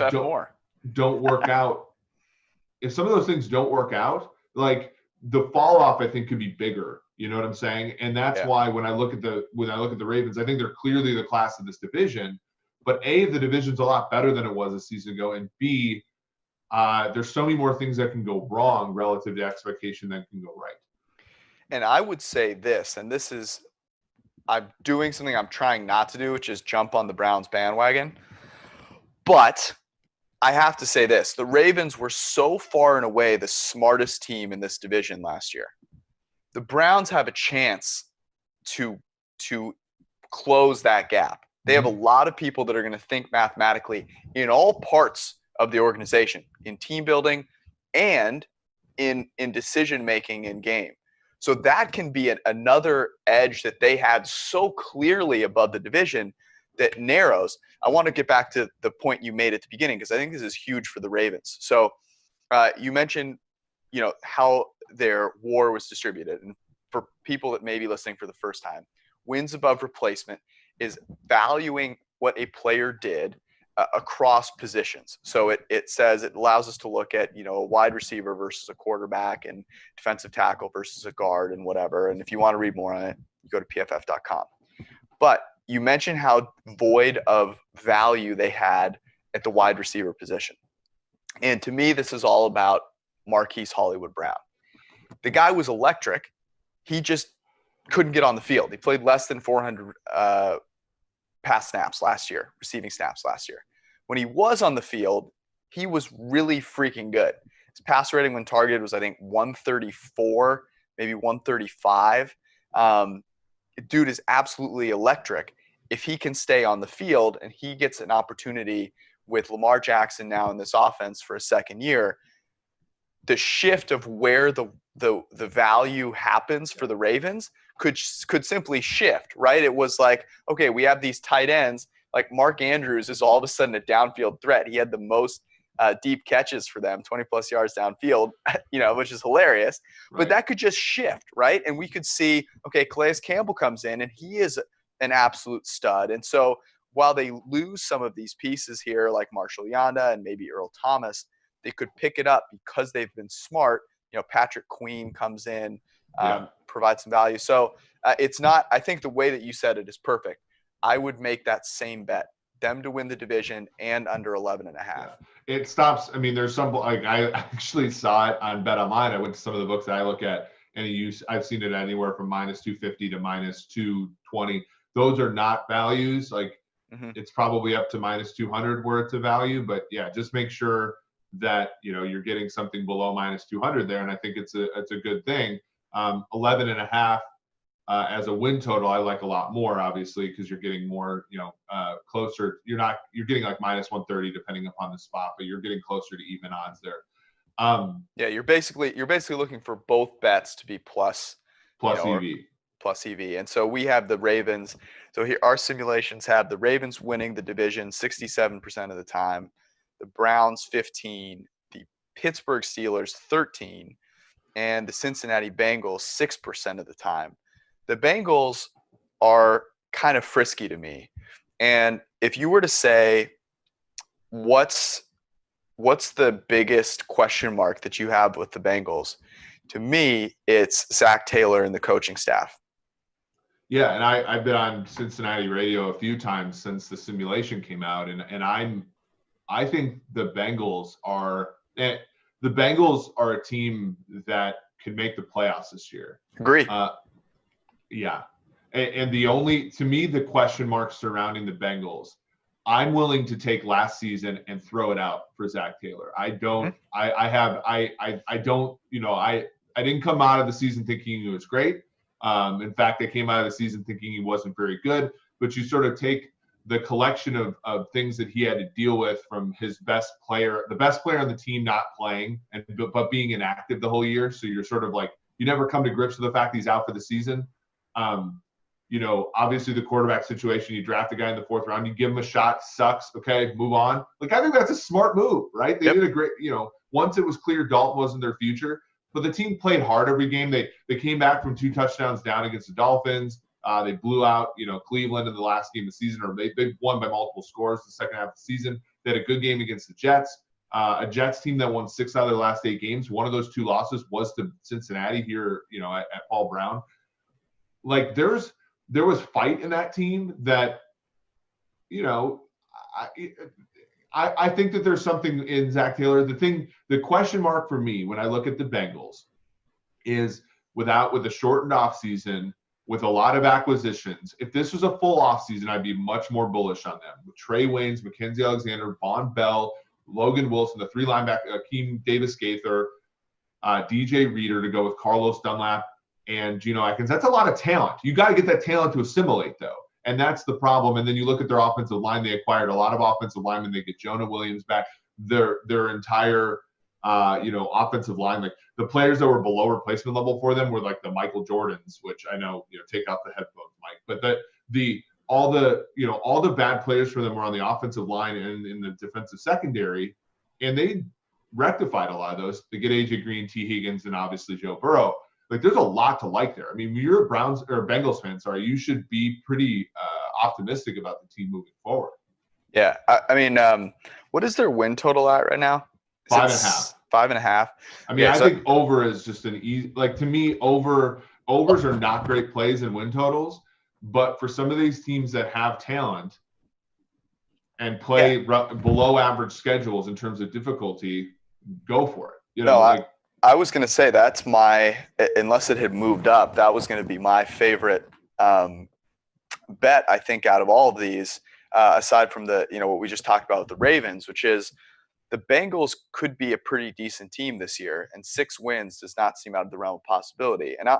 S2: don't work out. If some of those things don't work out, like the fall off, I think could be bigger. You know what I'm saying? And that's why when I look at the Ravens, I think they're clearly the class of this division. But A, the division's a lot better than it was a season ago, and B, there's so many more things that can go wrong relative to expectation than can go right.
S1: And I would say this, and this is, I'm doing something I'm trying not to do, which is jump on the Browns bandwagon. But I have to say this, the Ravens were so far and away the smartest team in this division last year. The Browns have a chance to close that gap. They have a lot of people that are going to think mathematically in all parts of the organization, in team building and in decision-making in game. So that can be another edge that they had so clearly above the division that narrows. I want to get back to the point you made at the beginning because I think this is huge for the Ravens. So you mentioned, how their war was distributed. And for people that may be listening for the first time, wins above replacement is valuing what a player did across positions. So it says it allows us to look at, a wide receiver versus a quarterback and defensive tackle versus a guard and whatever. And if you want to read more on it, you go to pff.com. But you mentioned how void of value they had at the wide receiver position. And to me, this is all about Marquise Hollywood Brown. The guy was electric. He just couldn't get on the field. He played less than 400 pass snaps last year, receiving snaps last year. When he was on the field, he was really freaking good. His pass rating when targeted was, I think, 134, maybe 135. Dude is absolutely electric. If he can stay on the field and he gets an opportunity with Lamar Jackson now in this offense for a second year, the shift of where the value happens for the Ravens could simply shift, right? It was like, okay, we have these tight ends. Like Mark Andrews is all of a sudden a downfield threat. He had the most deep catches for them, 20-plus yards downfield, which is hilarious. Right. But that could just shift, right? And we could see, okay, Calais Campbell comes in, and he is an absolute stud. And so while they lose some of these pieces here, like Marshall Yanda and maybe Earl Thomas, they could pick it up because they've been smart. Patrick Queen comes in, provides some value. So it's not – I think the way that you said it is perfect. I would make that same bet, them to win the division and under 11.5. Yeah.
S2: It stops – I mean, there's some – like I actually saw it on Bet Online. I went to some of the books that I look at, and I've seen it anywhere from minus 250 to minus 220. Those are not values. Like it's probably up to minus 200 where it's a value. But, yeah, just make sure that, you're getting something below minus 200 there, and I think it's a good thing. 11.5 as a win total, I like a lot more, obviously, because you're getting more, closer. You're getting like minus 130 depending upon the spot, but you're getting closer to even odds there.
S1: You're basically looking for both bets to be plus
S2: EV.
S1: Plus EV. And so we have the Ravens. So here our simulations have the Ravens winning the division 67% of the time, the Browns 15, the Pittsburgh Steelers 13, and the Cincinnati Bengals 6% of the time. The Bengals are kind of frisky to me. And if you were to say, what's the biggest question mark that you have with the Bengals? To me, it's Zach Taylor and the coaching staff.
S2: Yeah, and I've been on Cincinnati radio a few times since the simulation came out, and I think the Bengals are a team that could make the playoffs this year.
S1: Agree.
S2: Yeah. And the question marks surrounding the Bengals, I'm willing to take last season and throw it out for Zach Taylor. I didn't come out of the season thinking he was great. In fact, I came out of the season thinking he wasn't very good, but you sort of take the collection of things that he had to deal with from his the best player on the team not playing but being inactive the whole year. So you're sort of like, you never come to grips with the fact he's out for the season. Obviously the quarterback situation, you draft a guy in the 4th round, you give him a shot, sucks. Okay, move on. Like, I think that's a smart move, right? They did a great, once it was clear Dalton wasn't their future, but the team played hard every game. They came back from 2 touchdowns down against the Dolphins. They blew out, Cleveland in the last game of the season, or they won by multiple scores the second half of the season. They had a good game against the Jets, a Jets team that won 6 out of their last 8 games. One of those 2 losses was to Cincinnati here, at Paul Brown. Like, there was fight in that team that, I think that there's something in Zach Taylor. The question mark for me when I look at the Bengals is with a shortened offseason, with a lot of acquisitions. If this was a full offseason, I'd be much more bullish on them. With Trey Waynes, Mackenzie Alexander, Von Bell, Logan Wilson, the 3 linebackers, Akeem Davis-Gaither, DJ Reader to go with Carlos Dunlap and Geno Atkins. That's a lot of talent. You got to get that talent to assimilate, though. And that's the problem. And then you look at their offensive line. They acquired a lot of offensive linemen. They get Jonah Williams back. Their entire, offensive line, like the players that were below replacement level for them were like the Michael Jordans, which I know, take out the headphones, Mike. But all the bad players for them were on the offensive line and in the defensive secondary, and they rectified a lot of those. They get AJ Green, T. Higgins, and obviously Joe Burrow. like there's a lot to like there. I mean, when you're a Browns or Bengals fan, sorry, you should be pretty optimistic about the team moving forward.
S1: Yeah, I mean, what is their win total at right now?
S2: 5.5.
S1: 5.5.
S2: I mean, I think over is just an easy. Like to me, overs are not great plays in win totals, but for some of these teams that have talent and play below average schedules in terms of difficulty, go for it. You know,
S1: I was going to say that's unless it had moved up, that was going to be my favorite bet, I think, out of all of these, aside from what we just talked about with the Ravens, which is the Bengals could be a pretty decent team this year, and 6 wins does not seem out of the realm of possibility. And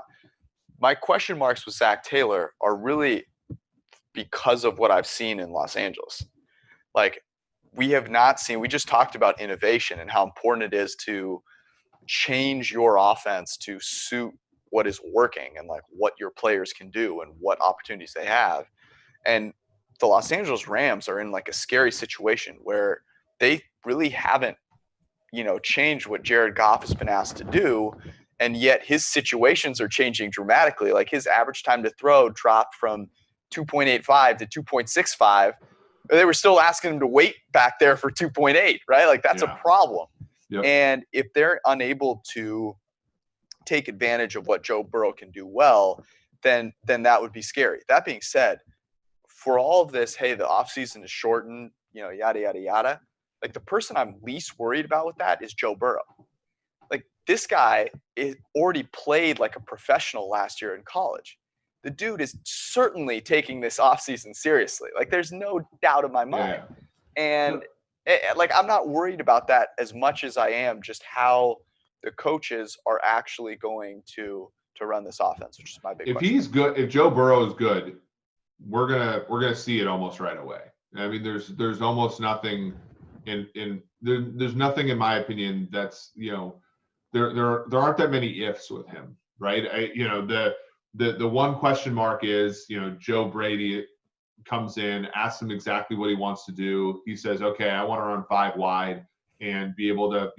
S1: my question marks with Zach Taylor are really because of what I've seen in Los Angeles. Like, we just talked about innovation and how important it is to change your offense to suit what is working and like what your players can do and what opportunities they have. And the Los Angeles Rams are in like a scary situation where they really haven't, changed what Jared Goff has been asked to do. And yet his situations are changing dramatically. Like his average time to throw dropped from 2.85 to 2.65. They were still asking him to wait back there for 2.8, right? Like that's a problem. Yep. And if they're unable to take advantage of what Joe Burrow can do well, then that would be scary. That being said, for all of this, hey, the offseason is shortened, yada, yada, yada. Like the person I'm least worried about with that is Joe Burrow. Like this guy already played like a professional last year in college. The dude is certainly taking this offseason seriously. Like there's no doubt in my mind. Yeah. And I'm not worried about that as much as I am just how the coaches are actually going to run this offense, which is my big question.
S2: If he's good, if Joe Burrow is good, we're gonna see it almost right away. I mean, there's almost nothing there's nothing in my opinion that's there aren't that many ifs with him, right? The one question mark is Joe Brady comes in, asks him exactly what he wants to do. He says, okay, I want to run 5 wide and be able to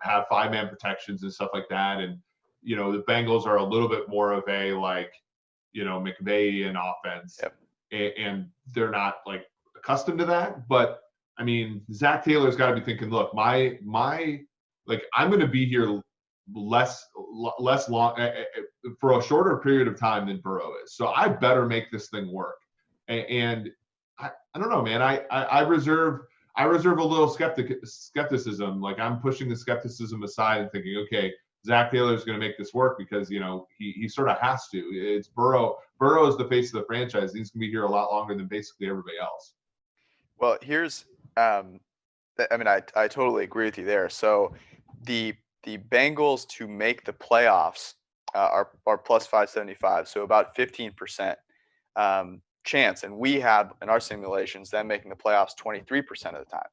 S2: have 5-man protections and stuff like that. And the Bengals are a little bit more of a McVay offense. Yep. And they're not like accustomed to that. But I mean, Zach Taylor's got to be thinking, look, I'm going to be here less long for a shorter period of time than Burrow is. So I better make this thing work. And I don't know, man. I reserve a little skepticism. Like I'm pushing the skepticism aside and thinking, okay, Zach Taylor is going to make this work because he sort of has to. It's Burrow. Burrow is the face of the franchise. He's going to be here a lot longer than basically everybody else.
S1: Well, here's I totally agree with you there. So the Bengals to make the playoffs are plus 575, so about 15% chance, and we have in our simulations them making the playoffs 23% of the time,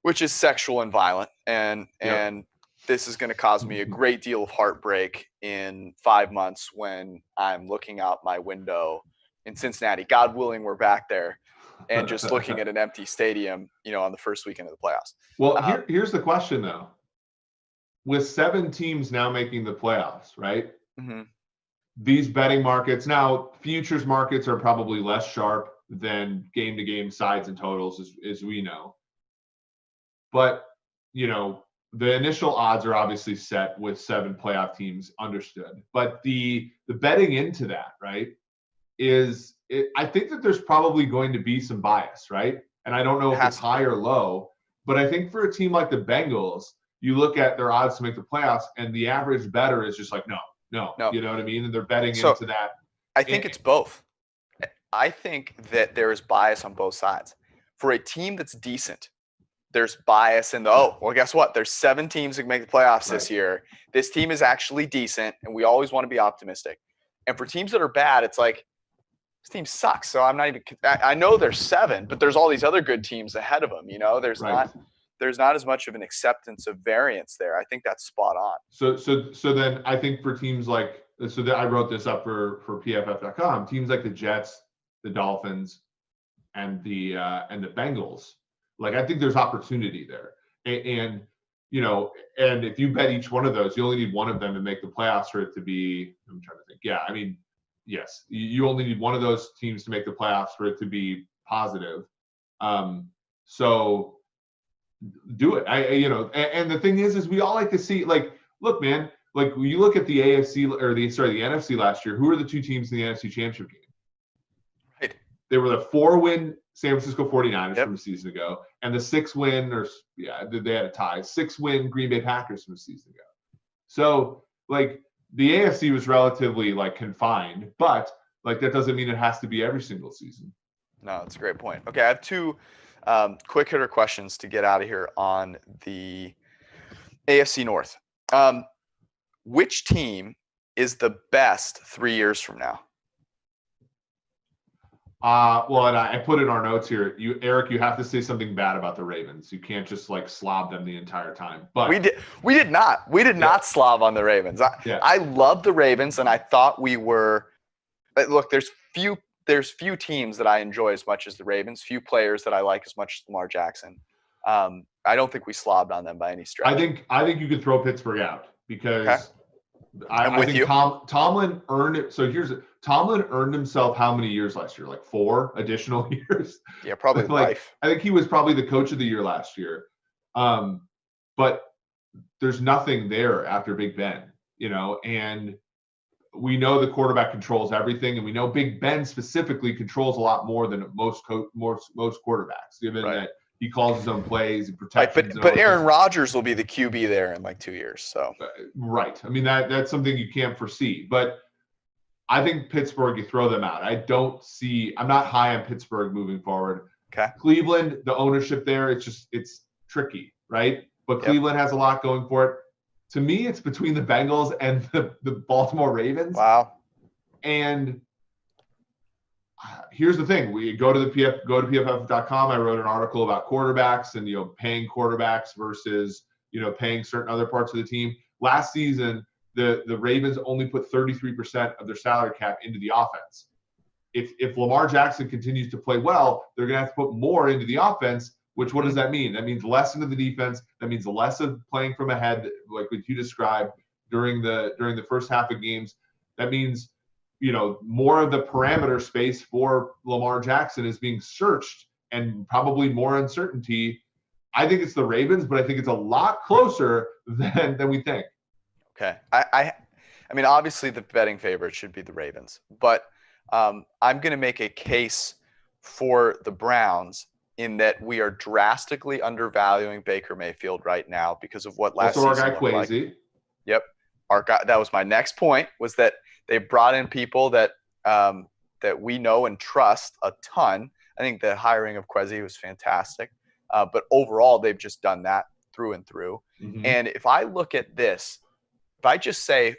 S1: which is sexual and violent, and this is going to cause me a great deal of heartbreak in 5 months when I'm looking out my window in Cincinnati. God willing, we're back there. And just looking at an empty stadium, on the first weekend of the playoffs.
S2: Well, here's the question, though. With 7 teams now making the playoffs, right? Mm-hmm. These betting markets, now futures markets are probably less sharp than game-to-game sides and totals, as we know. But, the initial odds are obviously set with 7 playoff teams, understood. But the betting into that, right, I think that there's probably going to be some bias, right? And I don't know if it's high or low, but I think for a team like the Bengals, you look at their odds to make the playoffs, and the average bettor is just like, no. You know what I mean? And they're betting into that.
S1: I think it's both. I think that there is bias on both sides. For a team that's decent, there's bias in guess what? There's 7 teams that can make the playoffs this year. This team is actually decent, and we always want to be optimistic. And for teams that are bad, it's like, this team sucks. So I'm not even – I know there's 7, but there's all these other good teams ahead of them. There's not as much of an acceptance of variance there. I think that's spot on.
S2: So then I think for teams like – I wrote this up for PFF.com. Teams like the Jets, the Dolphins, and the Bengals, like I think there's opportunity there. And you know, and if you bet each one of those, you only need one of them to make the playoffs for it to be, I'm trying to think. Yeah, I mean, yes, you only need one of those teams to make the playoffs for it to be positive. So do it. And the thing is we all like to see, like, look, man, like when you look at the AFC or the NFC last year, who are the two teams in the NFC Championship game?
S1: Right.
S2: They were the 4-win San Francisco 49ers from a season ago, and the 6-win, they had a tie, 6-win Green Bay Packers from a season ago. So, like, the AFC was relatively, like, confined, but, like, that doesn't mean it has to be every single season.
S1: No, that's a great point. Okay, I have two quick hitter questions to get out of here on the AFC North. Which team is the best 3 years from now?
S2: Well, and I put in our notes here, Eric, you have to say something bad about the Ravens. You can't just like slob them the entire time. But
S1: we did not slob on the Ravens. I love the Ravens, and I thought we were. Look, there's few teams that I enjoy as much as the Ravens. Few players that I like as much as Lamar Jackson. I don't think we slobbed on them by any stretch.
S2: I think you could throw Pittsburgh out because. Okay. I think Tomlin earned it. So Tomlin earned himself how many years last year? Like 4 additional years?
S1: Yeah, probably life.
S2: I think he was probably the coach of the year last year. But there's nothing there after Big Ben, you know, and we know the quarterback controls everything, and we know Big Ben specifically controls a lot more than most quarterbacks, given that he calls his own plays and protects.
S1: But Aaron Rodgers will be the QB there in like 2 years. So
S2: right. I mean that's something you can't foresee. But I think Pittsburgh, you throw them out. I'm not high on Pittsburgh moving forward.
S1: Okay.
S2: Cleveland, the ownership there, it's tricky, right? But Cleveland has a lot going for it. To me, it's between the Bengals and the Baltimore Ravens.
S1: Wow.
S2: And here's the thing: we go to PFF.com. I wrote an article about quarterbacks and paying quarterbacks versus paying certain other parts of the team. Last season, the Ravens only put 33% of their salary cap into the offense. If Lamar Jackson continues to play well, they're going to have to put more into the offense. Which, what does that mean? That means less into the defense. That means less of playing from ahead, like what you described during the first half of games. That means more of the parameter space for Lamar Jackson is being searched, and probably more uncertainty. I think it's the Ravens, but I think it's a lot closer than we think.
S1: Okay. I mean, obviously the betting favorite should be the Ravens, but I'm going to make a case for the Browns in that we are drastically undervaluing Baker Mayfield right now because of what last season
S2: looked like.
S1: Yep. Our guy, that was my next point, was that they brought in people that we know and trust a ton. I think the hiring of Kwesi was fantastic. But overall, they've just done that through and through. Mm-hmm. And if I look at this, if I just say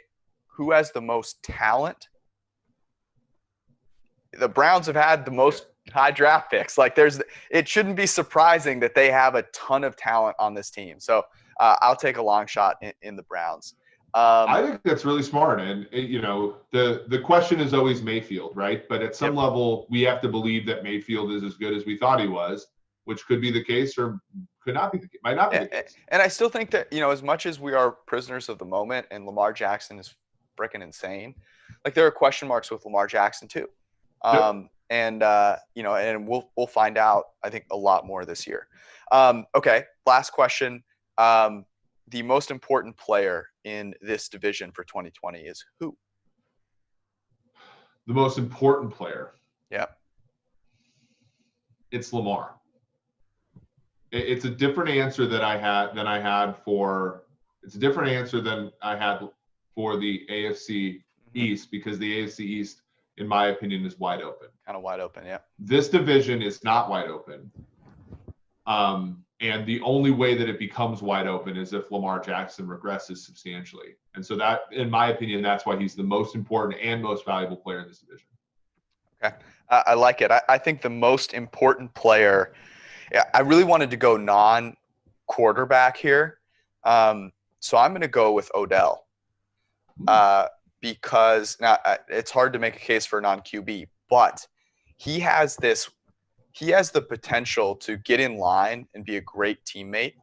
S1: who has the most talent, the Browns have had the most high draft picks. Like it shouldn't be surprising that they have a ton of talent on this team. So I'll take a long shot in the Browns.
S2: I think that's really smart. And the question is always Mayfield, right? But at some level, we have to believe that Mayfield is as good as we thought he was, which could be the case or could not be the case, might not be the case.
S1: And I still think that, as much as we are prisoners of the moment and Lamar Jackson is freaking insane, like there are question marks with Lamar Jackson too. And we'll find out, I think, a lot more this year. Okay, last question. The most important player in this division for 2020 is who?
S2: The most important player?
S1: Yeah.
S2: It's Lamar. It's a different answer than I had for the AFC East, because the AFC East, in my opinion, is wide open.
S1: Kind of wide open, yeah.
S2: This division is not wide open. And the only way that it becomes wide open is if Lamar Jackson regresses substantially. And so that, in my opinion, that's why he's the most important and most valuable player in this division.
S1: Okay. I like it. I think the most important player, I really wanted to go non-quarterback here. So I'm going to go with Odell. Because now it's hard to make a case for a non-QB, but he has the potential to get in line and be a great teammate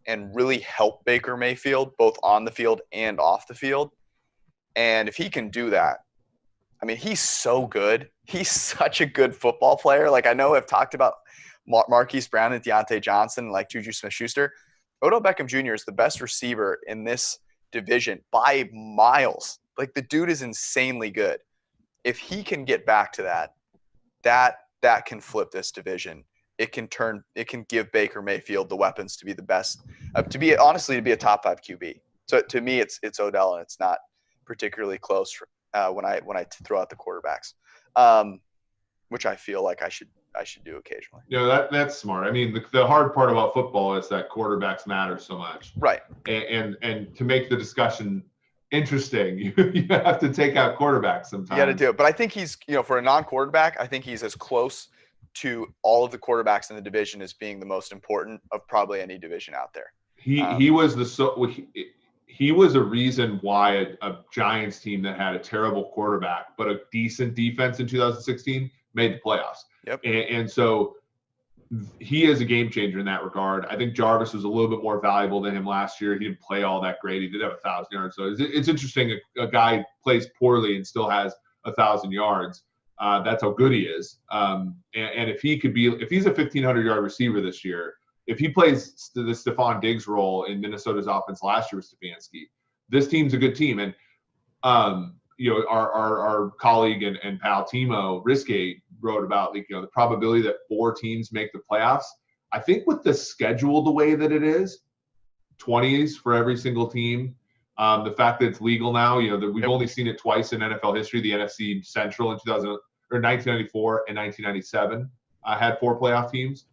S1: and really help Baker Mayfield both on the field and off the field. And if he can do that, I mean, he's so good. He's such a good football player. Like, I know I've talked about Marquise Brown and Deontay Johnson, like Juju Smith-Schuster. Odell Beckham Jr. is the best receiver in this division by miles. Like, the dude is insanely good. If he can get back to that can flip this division. It can give Baker Mayfield the weapons to be the best, to be a top 5 QB. So to me, it's Odell, and it's not particularly close when I throw out the quarterbacks, which I feel like I should do occasionally.
S2: That's smart. I mean, the hard part about football is that quarterbacks matter so much,
S1: right?
S2: And to make the discussion interesting, you have to take out quarterbacks sometimes.
S1: You got to do it. But I think he's, for a non-quarterback, I think he's as close to all of the quarterbacks in the division as being the most important of probably any division out there.
S2: He was a reason why a Giants team that had a terrible quarterback but a decent defense in 2016 made the playoffs.
S1: Yep.
S2: And so he is a game changer in that regard. I think Jarvis was a little bit more valuable than him last year. He didn't play all that great. He did have 1,000 yards. So it's interesting. A guy plays poorly and still has 1,000 yards. That's how good he is. And if he's a 1,500-yard receiver this year, if he plays the Stephon Diggs role in Minnesota's offense last year with Stefanski, this team's a good team. And our colleague and pal Timo Riskate wrote about the probability that 4 teams make the playoffs. I think with the schedule the way that it is, 20s for every single team. The fact that it's legal now, we've only seen it twice in NFL history. The NFC Central in 1994 and 1997 had 4 playoff teams.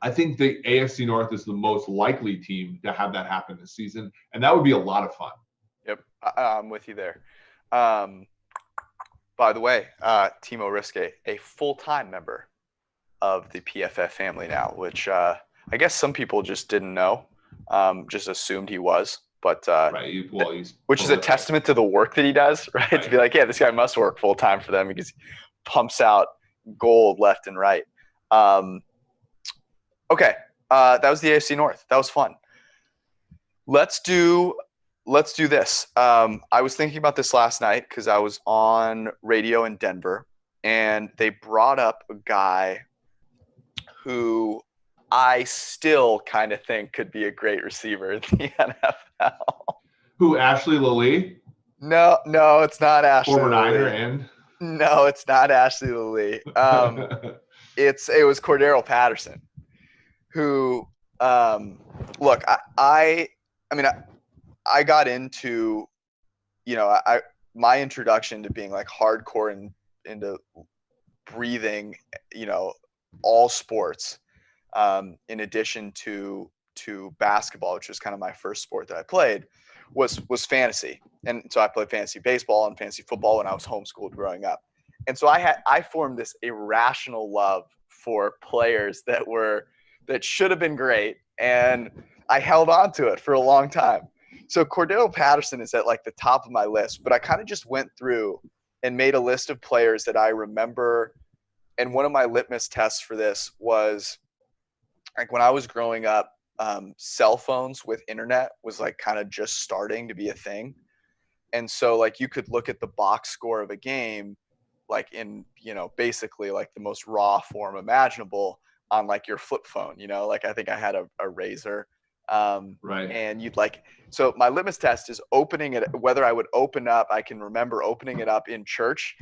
S2: I think the AFC North is the most likely team to have that happen this season, and that would be a lot of fun.
S1: Yep, I'm with you there. By the way, Timo Riske, a full-time member of the PFF family now, which I guess some people just didn't know, just assumed he was. But
S2: right.
S1: Which is a testament to the work that he does, right? To be like, yeah, this guy must work full-time for them because he pumps out gold left and right. Okay, that was the AFC North. That was fun. Let's do this. I was thinking about this last night because I was on radio in Denver, and they brought up a guy who I still kind of think could be a great receiver in the NFL.
S2: Who, Ashley Lilly?
S1: No, it's not Ashley
S2: Former
S1: Lilly.
S2: Niner and?
S1: No, it's not Ashley Lilly. It was Cordero Patterson, who, look, I got into, my introduction to being like hardcore into breathing, all sports, in addition to basketball, which was kind of my first sport that I played, was fantasy. And so I played fantasy baseball and fantasy football when I was homeschooled growing up. And so I formed this irrational love for players that should have been great, and I held on to it for a long time. So Cordero Patterson is at like the top of my list, but I kind of just went through and made a list of players that I remember. And one of my litmus tests for this was like when I was growing up, cell phones with internet was like kind of just starting to be a thing. And so like you could look at the box score of a game, like in, basically like the most raw form imaginable on like your flip phone, like I think I had a Razor.
S2: Right.
S1: And so my litmus test is opening it, whether I would open up, I can remember opening it up in church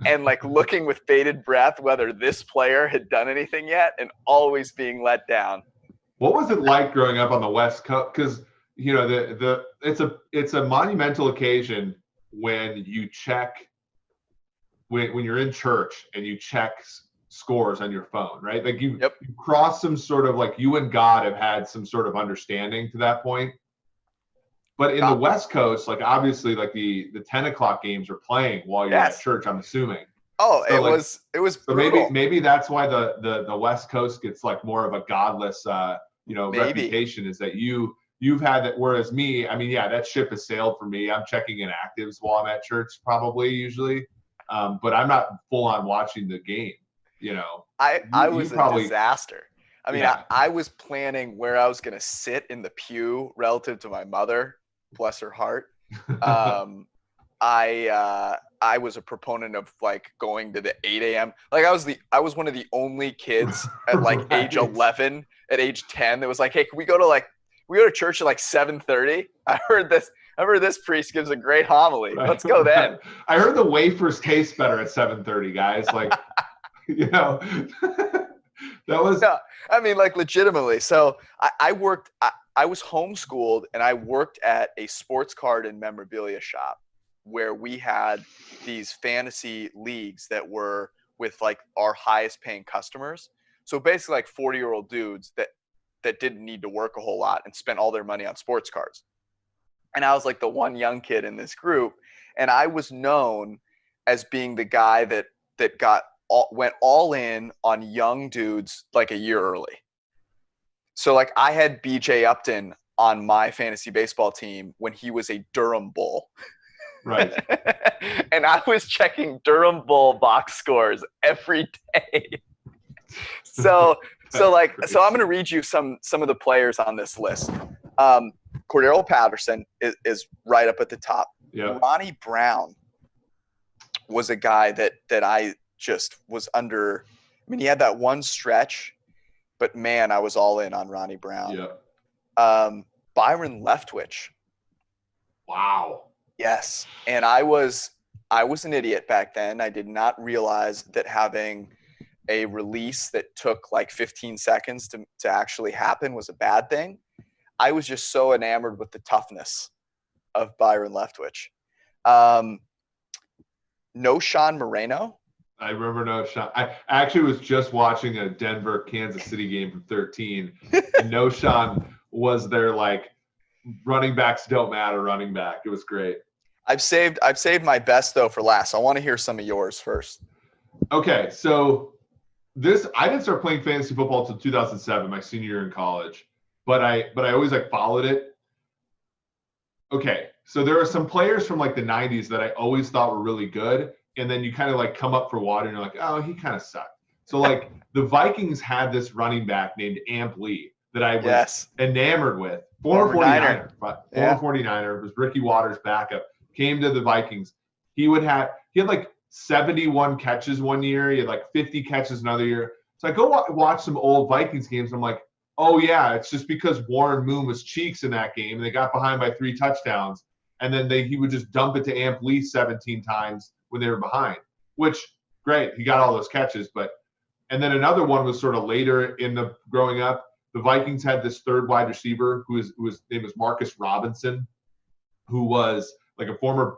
S1: and like looking with bated breath, whether this player had done anything yet and always being let down.
S2: What was it like growing up on the West Coast? Because, it's a monumental occasion when you check, when you're in church and you check scores on your phone, right? Like you cross some sort of like you and God have had some sort of understanding to that point. But in the West Coast, like obviously like the 10 o'clock games are playing while you're at church, I'm assuming.
S1: Oh, so it was
S2: so maybe that's why the West Coast gets like more of a godless reputation, is that you've had that, whereas me, I mean, that ship has sailed for me. I'm checking inactives while I'm at church usually. But I'm not full on watching the game.
S1: I was a disaster. I mean,
S2: Yeah.
S1: I was planning where I was going to sit in the pew relative to my mother, bless her heart. I was a proponent of like going to the 8 a.m. Like I was one of the only kids at like age 11, at age 10 that was like, hey, can we go to church at like 7:30? I heard this priest gives a great homily.
S2: Right.
S1: Let's go then.
S2: I heard the wafers taste better at 7:30, guys. Like, that was.
S1: No, I mean, like legitimately. So I worked. I was homeschooled, and I worked at a sports card and memorabilia shop where we had these fantasy leagues that were with like our highest paying customers. So basically, like 40-year-old dudes that didn't need to work a whole lot and spent all their money on sports cards. And I was like the one young kid in this group, and I was known as being the guy that went all in on young dudes like a year early. So like I had BJ Upton on my fantasy baseball team when he was a Durham Bull.
S2: Right.
S1: And I was checking Durham Bull box scores every day. So I'm going to read you some of the players on this list. Cordero Patterson is right up at the top.
S2: Yeah.
S1: Ronnie Brown was a guy that I just was under. I mean, he had that one stretch, but man, I was all in on Ronnie Brown.
S2: Yeah.
S1: Byron Leftwich.
S2: Wow.
S1: Yes, and I was an idiot back then. I did not realize that having a release that took like 15 seconds to actually happen was a bad thing. I was just so enamored with the toughness of Byron Leftwich. No Sean Moreno.
S2: I remember No Sean. I actually was just watching a Denver Kansas City game from 13, and No Sean was their like running backs don't matter running back. It was great.
S1: I've saved my best though for last. I want to hear some of yours first.
S2: Okay, so I didn't start playing fantasy football until 2007, my senior year in college, but I always like followed it. Okay, so there are some players from like the 90s that I always thought were really good, and then you kind of like come up for water and you're like, oh, he kind of sucked. So like the Vikings had this running back named Amp Lee that I was enamored with. Former 49er. Former 49er was Ricky Waters' backup. Came to the Vikings. He had like 71 catches one year. He had like 50 catches another year. So I go watch some old Vikings games. I'm like, oh yeah, it's just because Warren Moon was cheeks in that game and they got behind by 3 touchdowns. And then he would just dump it to Amp Lee 17 times when they were behind, which great. He got all those catches. And then another one was sort of later in the growing up. The Vikings had this third wide receiver whose name was Marcus Robinson, who was like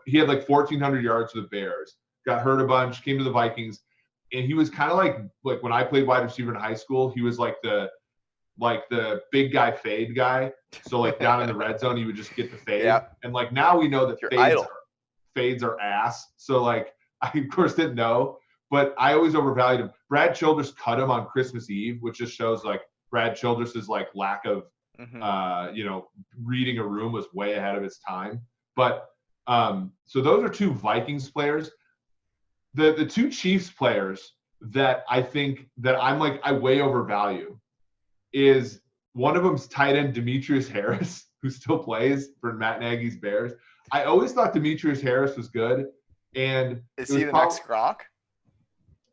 S2: he had like 1,400 yards for the Bears, got hurt a bunch, came to the Vikings, and he was kind of like when I played wide receiver in high school, he was like the big guy fade guy. So like down in the red zone, he would just get the fade. Yeah. And like now we know that fades are ass. So like I of course didn't know, but I always overvalued him. Brad Childress cut him on Christmas Eve, which just shows like Brad Childress's like lack of reading a room was way ahead of its time. But so those are 2 Vikings players. The 2 Chiefs players that I think that I'm like I way overvalue is one of them's tight end Demetrius Harris, who still plays for Matt Nagy's Bears. I always thought Demetrius Harris was good. And
S1: is he the next Gronk?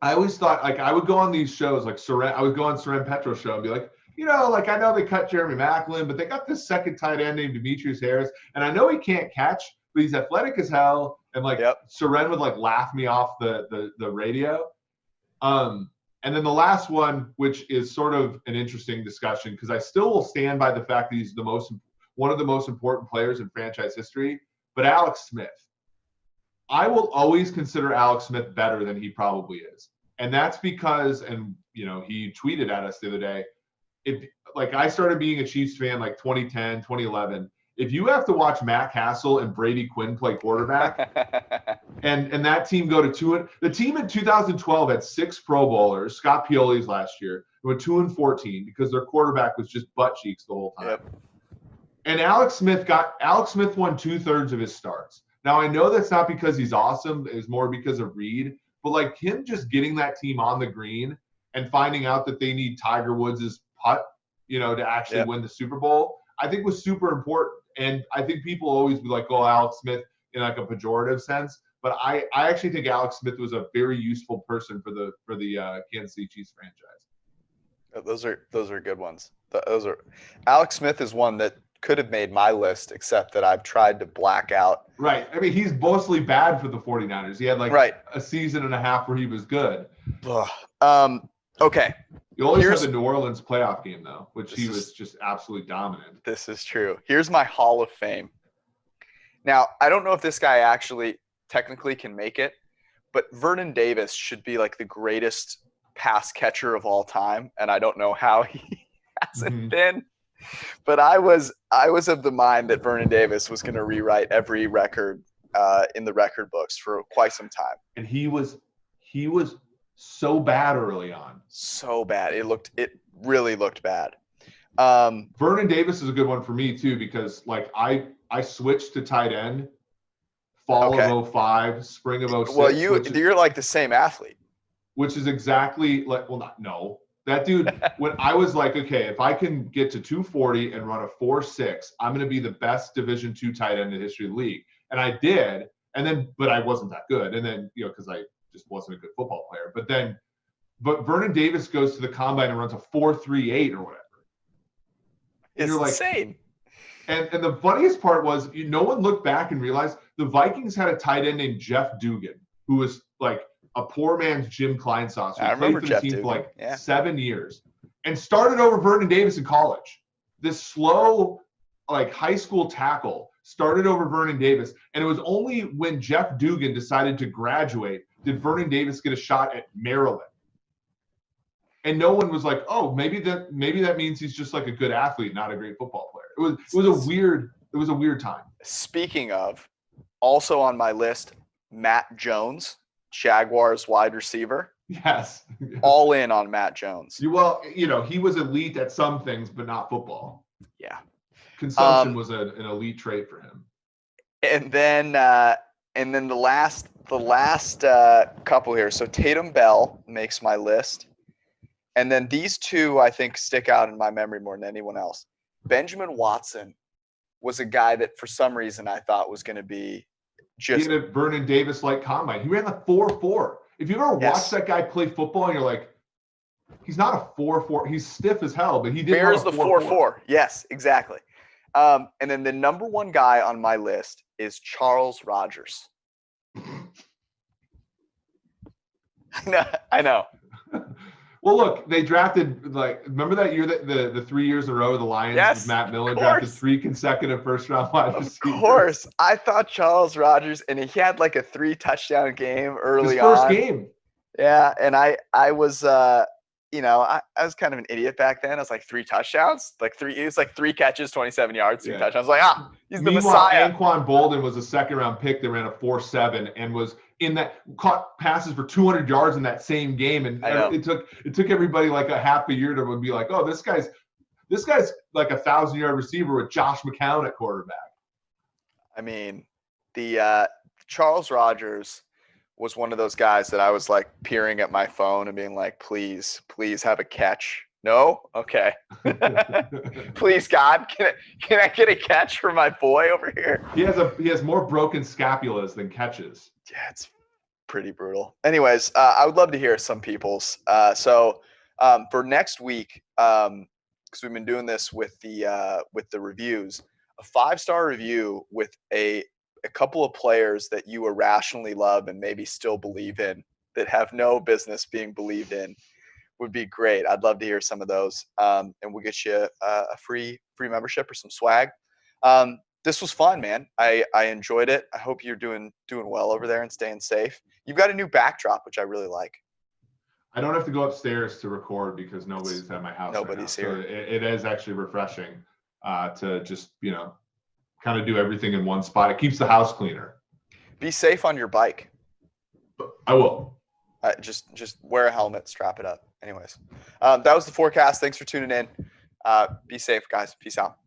S2: I always thought like I would go on these shows like I would go on Soren Petro's show and be like, like I know they cut Jeremy Maclin, but they got this second tight end named Demetrius Harris, and I know he can't catch, but he's athletic as hell. And like Soren would like laugh me off the radio. And then the last one, which is sort of an interesting discussion, because I still will stand by the fact that he's one of the most important players in franchise history, but Alex Smith. I will always consider Alex Smith better than he probably is. And that's because, and he tweeted at us the other day, I started being a Chiefs fan like 2010, 2011. If you have to watch Matt Castle and Brady Quinn play quarterback and that team go to the team in 2012 had 6 Pro Bowlers, Scott Pioli's last year, who went 2-14 because their quarterback was just butt cheeks the whole time. Yep. And Alex Smith won 2/3 of his starts. Now I know that's not because he's awesome, it's more because of Reed, but like him just getting that team on the green and finding out that they need Tiger Woods' putt, to actually win the Super Bowl, I think was super important. And I think people always be like, oh, Alex Smith in like a pejorative sense. But I actually think Alex Smith was a very useful person for the Kansas City Chiefs franchise.
S1: Those are good ones. Alex Smith is one that could have made my list, except that I've tried to black out.
S2: Right. I mean, he's mostly bad for the 49ers. He had a season and a half where he was good.
S1: Okay.
S2: You always have the New Orleans playoff game, though, which he was just absolutely dominant.
S1: This is true. Here's my Hall of Fame. Now, I don't know if this guy actually technically can make it, but Vernon Davis should be like the greatest pass catcher of all time, and I don't know how he hasn't been. But I was of the mind that Vernon Davis was going to rewrite every record in the record books for quite some time.
S2: And he was so bad early on.
S1: So bad. It really looked bad.
S2: Vernon Davis is a good one for me too, because I switched to tight end fall of 05, spring of 06.
S1: Well, you're like the same athlete.
S2: Which is exactly that dude, when I was like, okay, if I can get to 240 and run a 4.6, I'm going to be the best Division II tight end in the history of the league. And I did. But I wasn't that good. And then, because I just wasn't a good football player. But Vernon Davis goes to the combine and runs a 4.38 or whatever.
S1: It's insane.
S2: And the funniest part was, no one looked back and realized the Vikings had a tight end named Jeff Dugan, who was like a poor man's Jim Kleinsaucer.
S1: I remember
S2: played for
S1: Jeff
S2: the team
S1: Dugan.
S2: for 7 years and started over Vernon Davis in college. This slow, high school tackle started over Vernon Davis. And it was only when Jeff Dugan decided to graduate did Vernon Davis get a shot at Maryland. And no one was like, oh, maybe that means he's just like a good athlete, not a great football player. It was a weird time.
S1: Speaking of, also on my list, Matt Jones, Jaguars wide receiver.
S2: Yes.
S1: All in on Matt Jones.
S2: Well, he was elite at some things, but not football.
S1: Yeah.
S2: Consumption was an elite trait for him.
S1: And then the last couple here. So Tatum Bell makes my list. And then these two, I think, stick out in my memory more than anyone else. Benjamin Watson was a guy that for some reason I thought was going to be just –
S2: he had a Vernon Davis-like combine. He ran the 4.4. If you've ever watched that guy play football and you're like, he's not a 4.4. He's stiff as hell, but he did
S1: Bears the 4.4. Yes, exactly. And then the number one guy on my list is Charles Rogers. I know.
S2: Well, look, they drafted remember that year that the 3 years in a row the Lions with Matt Millen drafted 3 consecutive first-round wide receivers.
S1: Of course. I thought Charles Rogers, and he had a 3-touchdown game early on.
S2: His first game.
S1: Yeah, and I was I was kind of an idiot back then. I was like 3 touchdowns, it was 3 catches, 27 yards, 3 touchdowns. I was like, he's the Messiah.
S2: Anquan Bolden was a second-round pick that ran a 4.7 and was caught passes for 200 yards in that same game, and it took everybody like a half a year to be like, oh, this guy's like a 1,000-yard receiver with Josh McCown at quarterback.
S1: I mean, the Charles Rogers was one of those guys that I was peering at my phone and being like, please have a catch. No? Okay. Please, God, can I get a catch for my boy over here?
S2: He has more broken scapulas than catches.
S1: Yeah, it's pretty brutal. Anyways, I would love to hear some people's. So for next week, because we've been doing this with the reviews, a 5-star review with a couple of players that you irrationally love and maybe still believe in that have no business being believed in would be great. I'd love to hear some of those, and we'll get you a free membership or some swag. This was fun, man. I enjoyed it. I hope you're doing well over there and staying safe. You've got a new backdrop, which I really like.
S2: I don't have to go upstairs to record because nobody's at my house.
S1: Nobody's here.
S2: So it is actually refreshing to just kind of do everything in one spot. It keeps the house cleaner. Be
S1: safe on your bike.
S2: I will.
S1: Just wear a helmet, strap it up. Anyways, that was the forecast. Thanks for tuning in. Be safe, guys. Peace out.